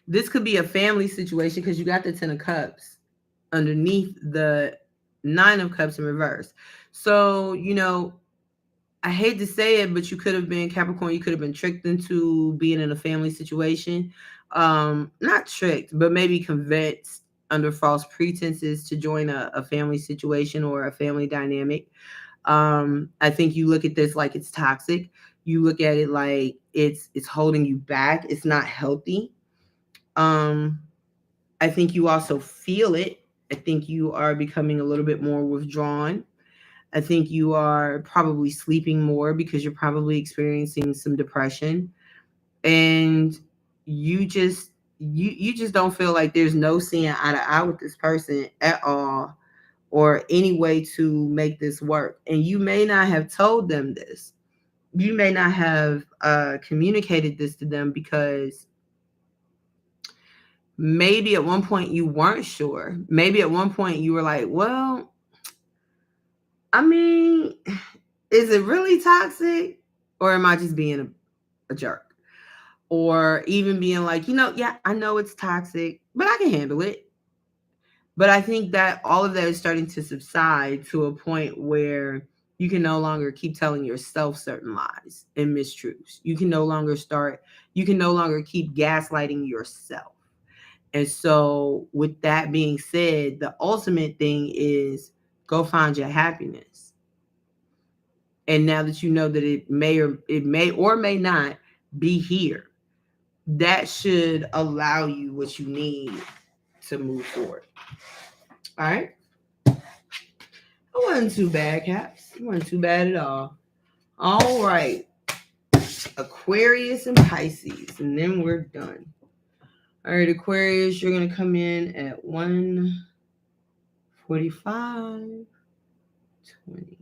this could be a family situation because you got the 10 of Cups underneath the 9 of Cups in reverse. So, I hate to say it, but you could have been, Capricorn, you could have been tricked into being in a family situation. Not tricked, but maybe convinced under false pretenses to join a family situation or a family dynamic. I think you look at this like it's toxic. You look at it like it's holding you back. It's not healthy. I think you also feel it. I think you are becoming a little bit more withdrawn. I think you are probably sleeping more because you're probably experiencing some depression, and you just don't feel like there's no seeing eye to eye with this person at all, or any way to make this work. And you may not have told them this. You may not have communicated this to them because maybe at one point you weren't sure. Maybe at one point you were like, well, I mean, is it really toxic? Or am I just being a jerk? Or even being like, yeah, I know it's toxic, but I can handle it. But I think that all of that is starting to subside to a point where you can no longer keep telling yourself certain lies and mistruths. You can no longer keep gaslighting yourself. And so with that being said, the ultimate thing is go find your happiness. And now that you know that it may or may not be here, that should allow you what you need to move forward. All right. It wasn't too bad, Caps. It wasn't too bad at all. All right. Aquarius and Pisces, and then we're done. All right, Aquarius, you're going to come in at 145, 20.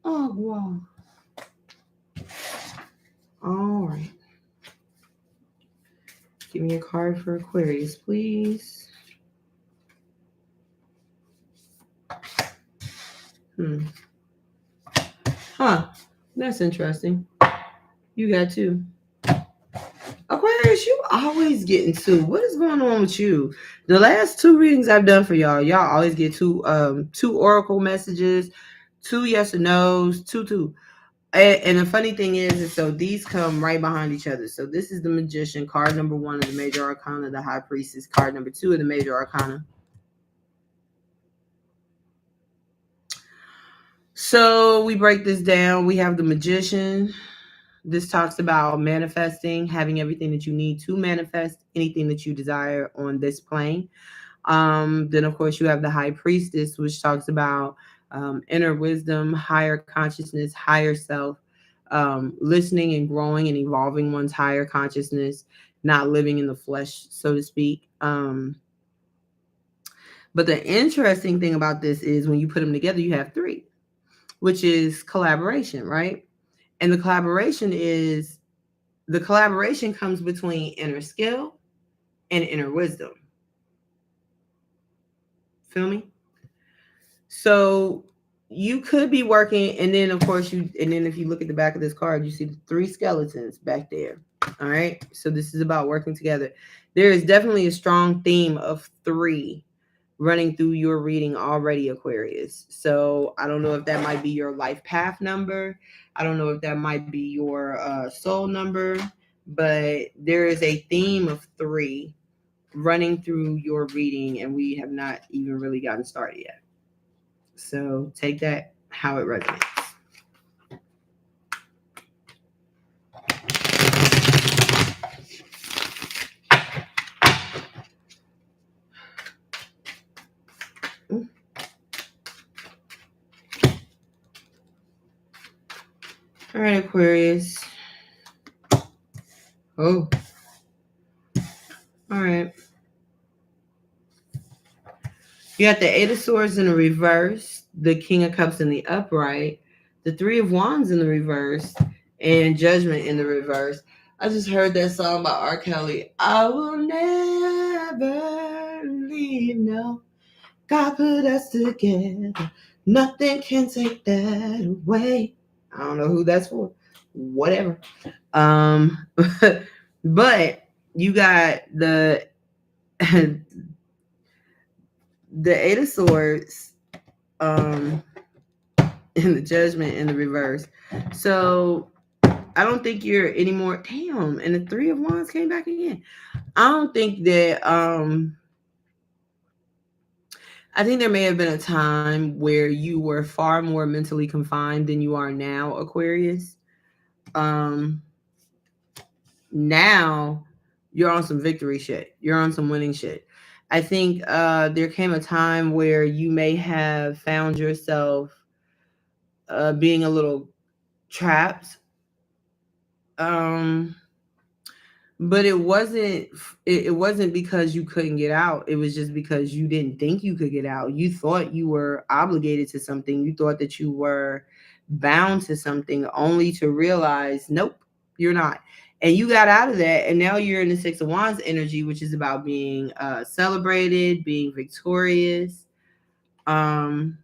Oh, wow. All right. Give me a card for Aquarius, please. Huh. That's interesting. You got 2. Aquarius, you always getting 2. What is going on with you? The last 2 readings I've done for y'all always get 2 oracle messages, 2 yes or no's, 2. And the funny thing is so these come right behind each other. So this is the Magician, card number 1 of the Major Arcana, the High Priestess, card number 2 of the Major Arcana. So we break this down. We have the Magician. This talks about manifesting, having everything that you need to manifest anything that you desire on this plane. Then, of course, you have the High Priestess, which talks about inner wisdom, higher consciousness, higher self, listening and growing and evolving one's higher consciousness, not living in the flesh, so to speak. But the interesting thing about this is when you put them together, you have 3, which is collaboration, right? And the collaboration is the collaboration comes between inner skill and inner wisdom. Feel me? So you could be working, and then of course and then if you look at the back of this card, you see the 3 skeletons back there. All right. So this is about working together. There is definitely a strong theme of 3 running through your reading already, Aquarius. So I don't know if that might be your life path number. I don't know if that might be your soul number, but there is a theme of 3 running through your reading, and we have not even really gotten started yet. So take that how it resonates. All right, Aquarius. Oh. All right. You got the 8 of Swords in the reverse, the King of Cups in the upright, the 3 of Wands in the reverse, and Judgment in the reverse. I just heard that song by R. Kelly. I will never leave, no. God put us together. Nothing can take that away. I don't know who that's for. Whatever. But you got the the 8 of Swords, and the Judgment in the reverse. So I don't think you're anymore. Damn, and the 3 of Wands came back again. I don't think that. I think there may have been a time where you were far more mentally confined than you are now, Aquarius. Now you're on some victory shit. You're on some winning shit. I think there came a time where you may have found yourself being a little trapped. But it wasn't because you couldn't get out. It was just because you didn't think you could get out. You thought you were obligated to something. You thought that you were bound to something, only to realize, nope, you're not. And you got out of that, and now you're in the 6 of Wands energy, which is about being celebrated, being victorious. You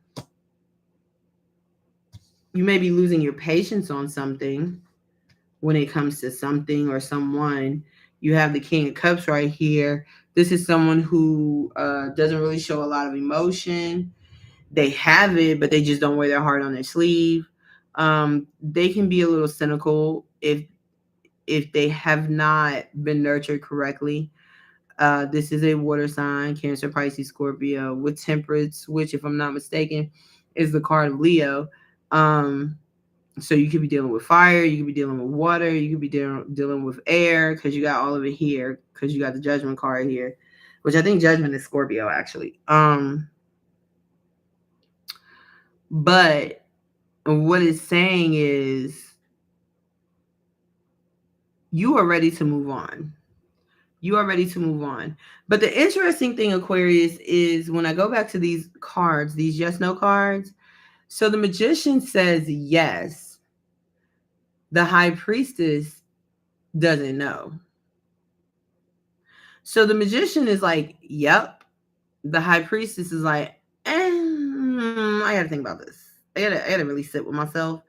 may be losing your patience on something when it comes to something or someone. You have the King of Cups right here. This is someone who doesn't really show a lot of emotion. They have it, but they just don't wear their heart on their sleeve. They can be a little cynical if they have not been nurtured correctly. This is a water sign, Cancer, Pisces, Scorpio, with Temperance, which, if I'm not mistaken, is the card of Leo. So you could be dealing with fire, you could be dealing with water, you could be dealing with air, because you got all of it here, because you got the Judgment card here, which I think Judgment is Scorpio, actually. But what it's saying is you are ready to move on. You are ready to move on. But the interesting thing, Aquarius, is when I go back to these cards, these yes, no cards, so the Magician says yes. The High Priestess doesn't know. So the Magician is like, yep. The High Priestess is like, I gotta think about this. I gotta really sit with myself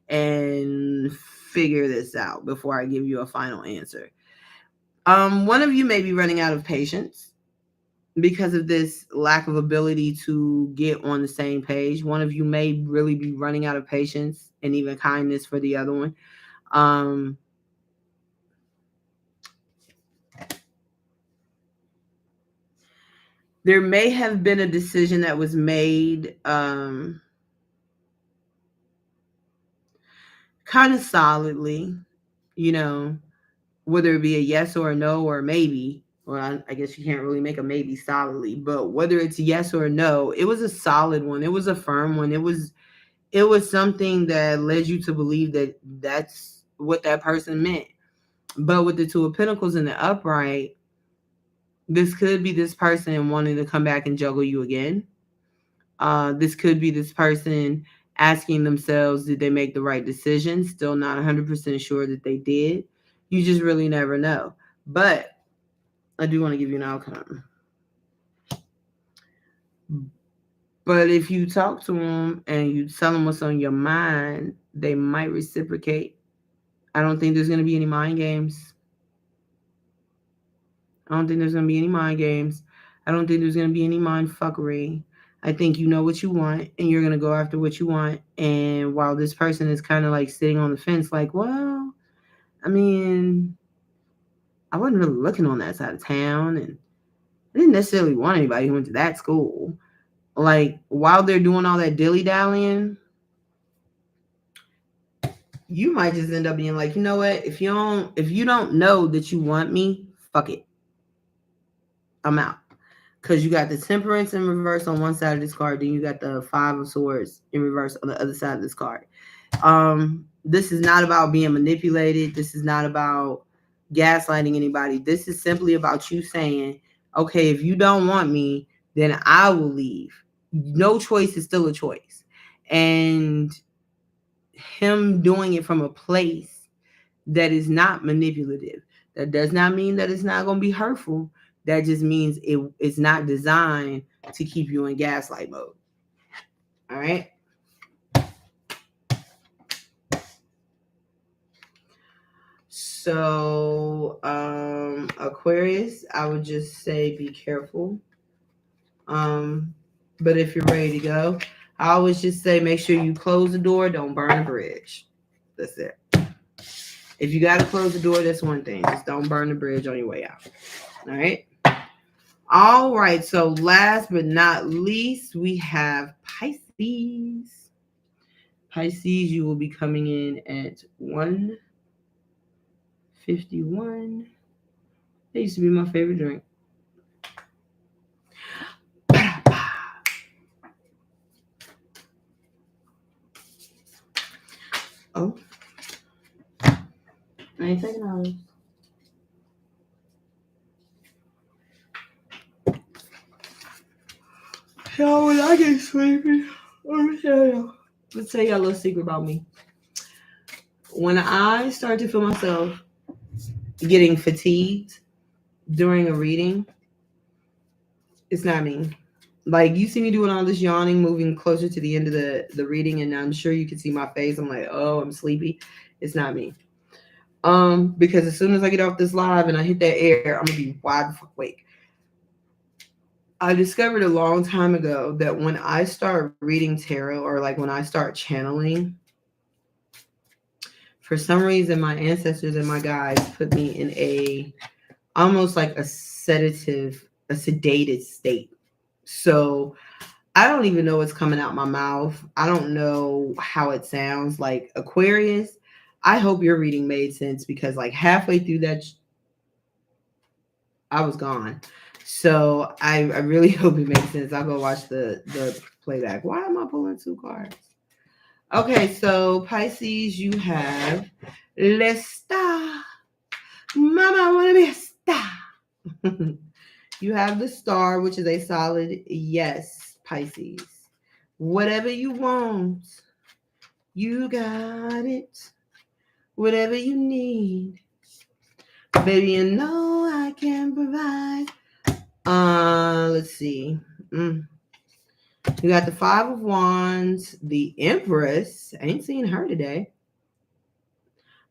and figure this out before I give you a final answer. One of you may be running out of patience because of this lack of ability to get on the same page. One of you may really be running out of patience and even kindness for the other one. There may have been a decision that was made kind of solidly, whether it be a yes or a no or a maybe. Well, I guess you can't really make a maybe solidly, but whether it's yes or no, it was a solid one. It was a firm one. It was something that led you to believe that that's what that person meant. But with the 2 of Pentacles in the upright, this could be this person wanting to come back and juggle you again. This could be this person asking themselves, did they make the right decision? Still not 100% sure that they did. You just really never know. But I do want to give you an outcome. But if you talk to them and you tell them what's on your mind, they might reciprocate. I don't think there's going to be any mind games. I don't think there's going to be any mind games. I don't think there's going to be any mind fuckery. I think you know what you want and you're going to go after what you want. And while this person is kind of like sitting on the fence, like, well, I mean, I wasn't really looking on that side of town and I didn't necessarily want anybody who went to that school. Like, while they're doing all that dilly-dallying, you might just end up being like, you know what? If you don't know that you want me, fuck it. I'm out. Because you got the Temperance in reverse on one side of this card, then you got the Five of Swords in reverse on the other side of this card. This is not about being manipulated. This is not about gaslighting anybody. This is simply about you saying, okay, if you don't want me, then I will leave. No choice is still a choice. And him doing it from a place that is not manipulative. That does not mean that it's not going to be hurtful. That just means it's not designed to keep you in gaslight mode. All right. So, Aquarius, I would just say be careful. But if you're ready to go, I always just say make sure you close the door, don't burn the bridge. That's it. If you got to close the door, that's one thing. Just don't burn the bridge on your way out. All right. All right. So last but not least, we have Pisces. Pisces, you will be coming in at 151. That used to be my favorite drink. Oh. I ain't taking all this. Yo, when I get sleepy, let's tell y'all a little secret about me. When I start to feel myself getting fatigued during a reading, it's not me. Like, you see me doing all this yawning, moving closer to the end of the reading, and I'm sure you can see my face. I'm like, oh, I'm sleepy. It's not me. Because as soon as I get off this live and I hit that air, I'm gonna be wide the fuck awake. I discovered a long time ago that when I start reading tarot or like when I start channeling, for some reason my ancestors and my guides put me in a almost like a sedated state. So I don't even know what's coming out my mouth. I don't know how it sounds. Like, Aquarius, I hope your reading made sense, because like halfway through that, I was gone. So I really hope it makes sense. I'll go watch the playback. Why am I pulling two cards? Okay, so Pisces, you have Le Star. Mama, I want to be a star. You have the Star, which is a solid yes, Pisces. Whatever you want, you got it. Whatever you need, baby, you know I can provide. Let's see. You got the Five of Wands, the Empress. I ain't seen her today.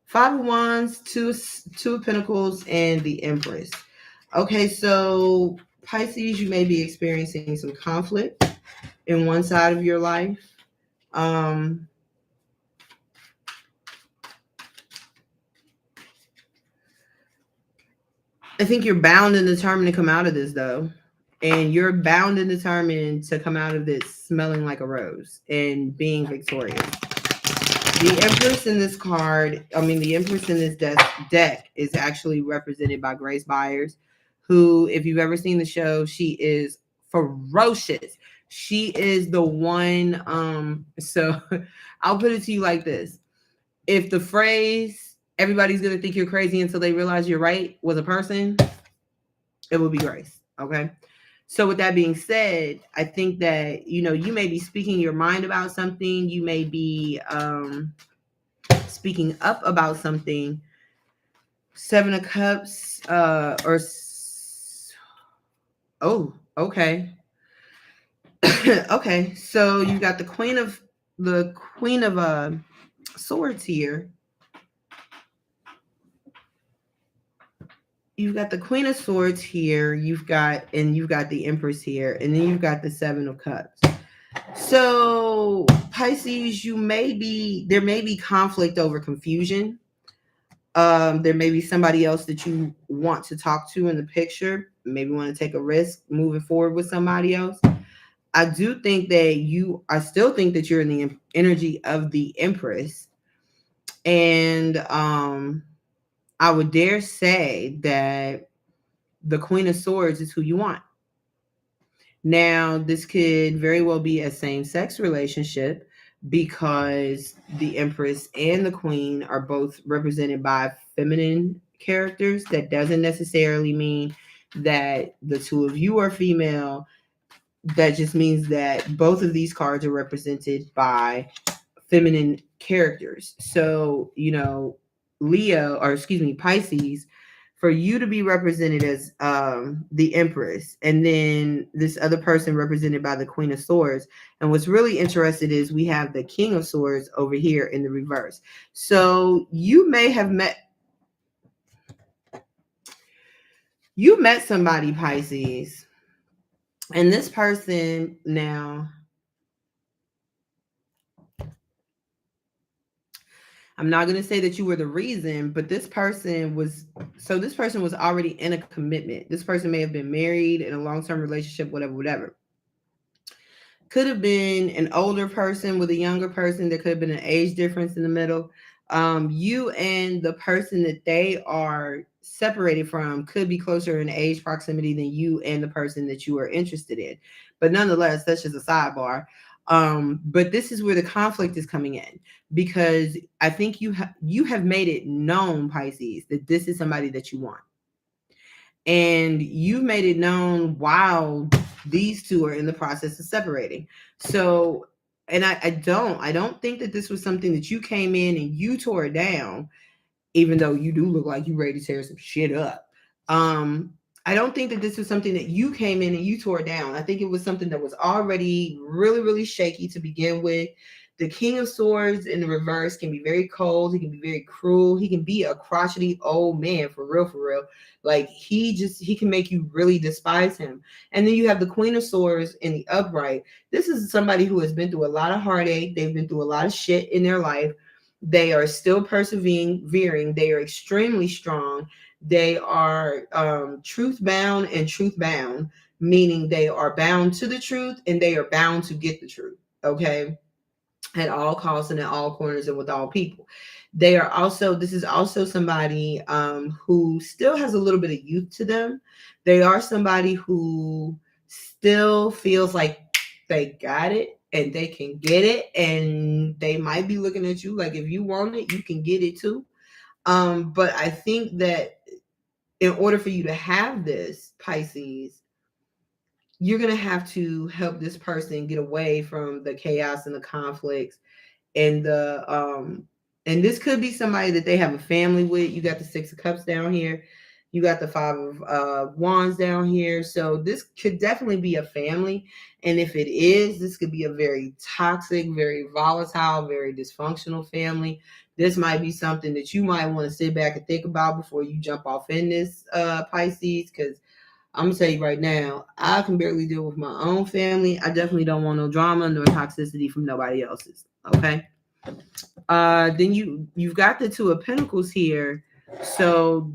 Five of Wands, two of Pentacles, and the Empress. Okay, so Pisces, you may be experiencing some conflict in one side of your life. I think you're bound and determined to come out of this, though. And you're bound and determined to come out of this smelling like a rose and being victorious. The Empress in this card, the Empress in this deck is actually represented by Grace Byers, who, if you've ever seen the show, she is ferocious. She is the one. So I'll put it to you like this. If the phrase, everybody's going to think you're crazy until they realize you're right, was a person, it would be Grace. Okay. So with that being said, I think that, you may be speaking your mind about something. You may be speaking up about something. Seven of Cups, oh, okay. Okay, so you got the Queen of Swords here. You've got the Queen of Swords here. You've got the Empress here, and then you've got the Seven of Cups. So Pisces, there may be conflict over confusion. There may be somebody else that you want to talk to in the picture. Maybe want to take a risk moving forward with somebody else. I still think that you're in the energy of the Empress. And I would dare say that the Queen of Swords is who you want. Now, this could very well be a same-sex relationship because the Empress and the Queen are both represented by feminine characters. That doesn't necessarily mean that the two of you are female. That just means that both of these cards are represented by feminine characters. So, Pisces, for you to be represented as the Empress, and then this other person represented by the Queen of Swords. And what's really interesting is we have the King of Swords over here in the reverse. So you met somebody, Pisces, and this person now, I'm not going to say that you were the reason, but this person was already in a commitment. This person may have been married in a long-term relationship, whatever. Could have been an older person with a younger person. There could have been an age difference in the middle. You and the person that they are separated from could be closer in age proximity than you and the person that you are interested in. But nonetheless, that's just a sidebar. But this is where the conflict is coming in, because I think you have made it known, Pisces, that this is somebody that you want. And you've made it known while these two are in the process of separating. So, and I don't think that this was something that you came in and you tore it down, even though you do look like you ready to tear some shit up. I don't think that this was something that you came in and you tore down. I think it was something that was already really, really shaky to begin with. The King of Swords in the reverse can be very cold. He can be very cruel. He can be a crotchety old man, for real. Like he can make you really despise him. And then you have the Queen of Swords in the upright. This is somebody who has been through a lot of heartache. They've been through a lot of shit in their life. They are still persevering. They are extremely strong. They are truth bound, meaning they are bound to the truth and they are bound to get the truth. Okay. At all costs and at all corners and with all people. This is also somebody who still has a little bit of youth to them. They are somebody who still feels like they got it and they can get it, and they might be looking at you like, if you want it, you can get it too. But I think that in order for you to have this, Pisces, you're going to have to help this person get away from the chaos and the conflicts and and this could be somebody that they have a family with. You got the Six of Cups down here. You got the Five of Wands down here. So this could definitely be a family. And if it is, this could be a very toxic, very volatile, very dysfunctional family. This might be something that you might want to sit back and think about before you jump off in this, Pisces, because I'm going to tell you right now, I can barely deal with my own family. I definitely don't want no drama nor toxicity from nobody else's. Okay. Then you've got the Two of Pentacles here. So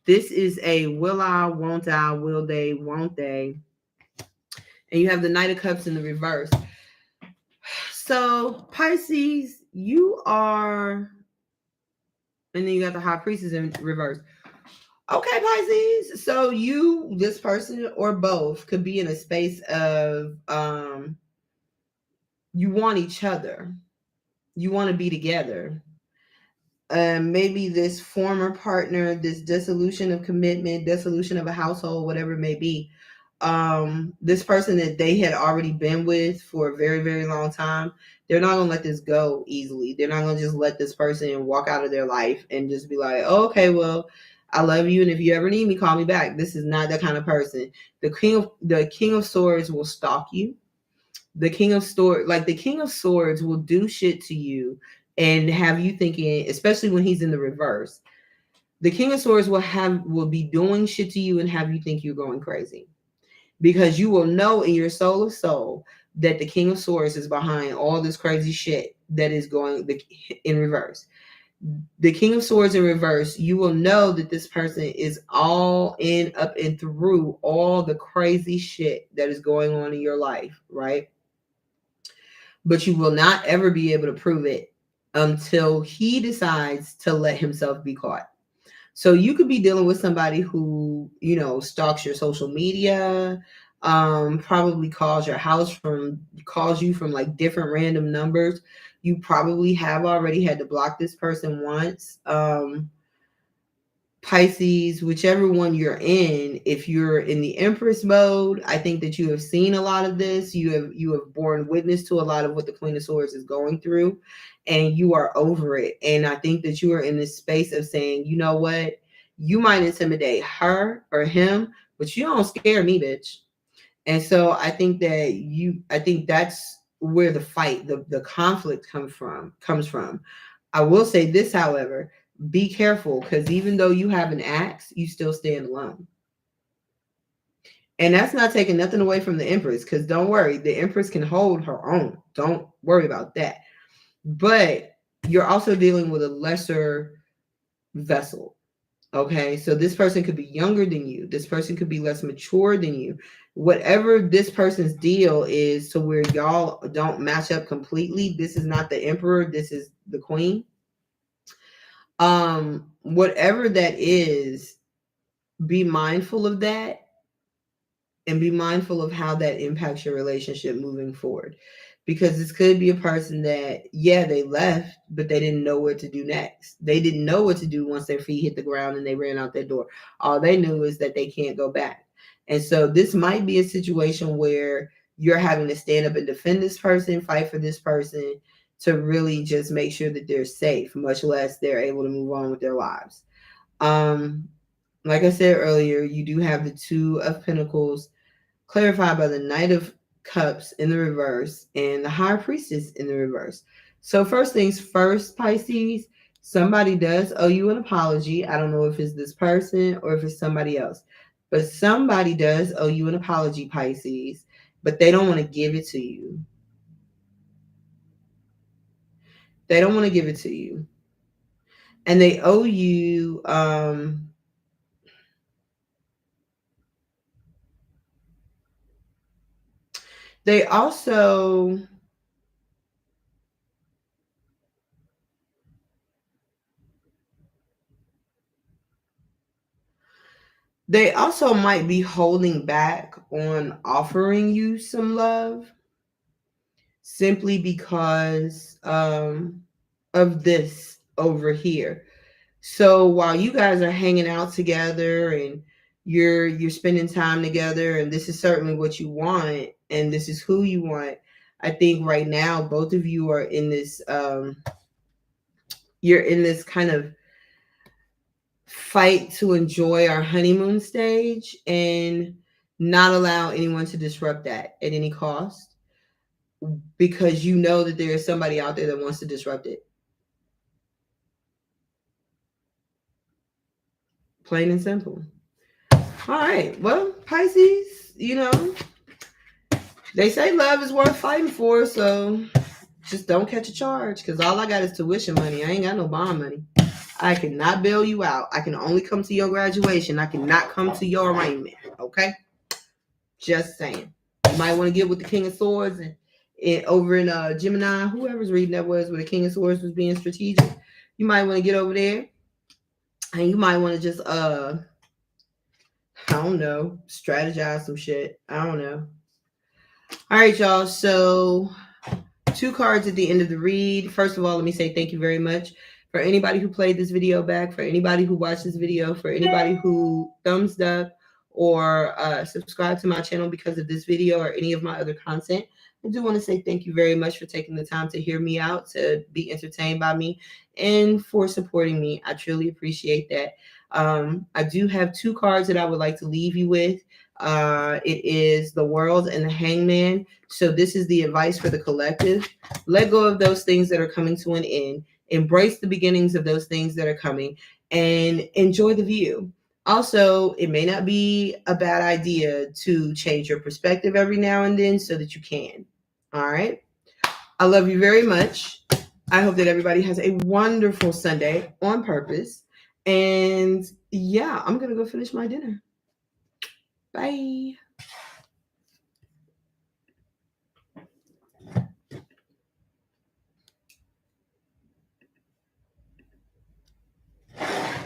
this is a will I, won't I, will they, won't they? And you have the Knight of Cups in the reverse. So Pisces, you are, and then you got the High Priestess in reverse. Okay, Pisces. So this person or both could be in a space of you want each other. You want to be together. Maybe this former partner, this dissolution of commitment, dissolution of a household, whatever it may be. This person that they had already been with for a very, very long time, they're not going to let this go easily. They're not going to just let this person walk out of their life and just be like, oh, okay, well, I love you, and if you ever need me, call me back. This is not that kind of person. The King of Swords will stalk you. The King of Swords will do shit to you and have you thinking, especially when he's in the reverse. The King of Swords will be doing shit to you and have you think you're going crazy, because you will know in your soul of soul that the King of Swords is behind all this crazy shit that is going in reverse. The King of Swords in reverse, you will know that this person is all in, up, and through all the crazy shit that is going on in your life, right? But you will not ever be able to prove it until he decides to let himself be caught. So you could be dealing with somebody who, stalks your social media, probably calls you from like different random numbers. You probably have already had to block this person once. Pisces, whichever one you're in, if you're in the Empress mode, I think that you have seen a lot of this. You have borne witness to a lot of what the Queen of Swords is going through, and you are over it. And I think that you are in this space of saying, you know what, you might intimidate her or him, but you don't scare me, bitch. And so I think that's where the fight, the conflict comes from. I will say this, however, be careful, because even though you have an axe, you still stand alone. And that's not taking nothing away from the Empress, because don't worry, the Empress can hold her own. Don't worry about that. But you're also dealing with a lesser vessel. Okay, so this person could be younger than you. This person could be less mature than you. Whatever this person's deal is, to where y'all don't match up completely. This is not the Emperor. This is the Queen. Whatever that is, be mindful of that, and be mindful of how that impacts your relationship moving forward. Because this could be a person that, yeah, they left, but they didn't know what to do next. They didn't know what to do once their feet hit the ground and they ran out their door. All they knew is that they can't go back. And so this might be a situation where you're having to stand up and defend this person, fight for this person, to really just make sure that they're safe, much less they're able to move on with their lives. Like I said earlier, you do have the Two of Pentacles clarified by the Knight of Cups in the reverse and the High Priestess in the reverse. So first things first, Pisces, somebody does owe you an apology. I don't know if it's this person or if it's somebody else, but somebody does owe you an apology, Pisces, but they don't want to give it to you. They don't want to give it to you. And they owe you, they also might be holding back on offering you some love, simply because of this over here. So while you guys are hanging out together and you're spending time together, and this is certainly what you want and this is who you want, I think right now both of you are in this you're in this kind of fight to enjoy our honeymoon stage and not allow anyone to disrupt that at any cost, because you know that there is somebody out there that wants to disrupt it. Plain and simple. All right. Well, Pisces, they say love is worth fighting for, so just don't catch a charge, because all I got is tuition money. I ain't got no bond money. I cannot bail you out. I can only come to your graduation. I cannot come to your arraignment. Okay? Just saying. You might want to get with the King of Swords and over in Gemini, whoever's reading that was, where the King of Swords was being strategic. You might want to get over there, and you might want to just I don't know, strategize some shit. I don't know. All right, y'all. So 2 cards at the end of the read. First of all, let me say thank you very much for anybody who played this video back, for anybody who watched this video, for anybody who thumbs up or subscribed to my channel because of this video or any of my other content. I do want to say thank you very much for taking the time to hear me out, to be entertained by me, and for supporting me. I truly appreciate that. I do have 2 cards that I would like to leave you with. It is the World and the Hangman. So this is the advice for the collective. Let go of those things that are coming to an end. Embrace the beginnings of those things that are coming and enjoy the view. Also, it may not be a bad idea to change your perspective every now and then so that you can. All right. I love you very much. I hope that everybody has a wonderful Sunday on purpose. And yeah, I'm going to go finish my dinner. Bye.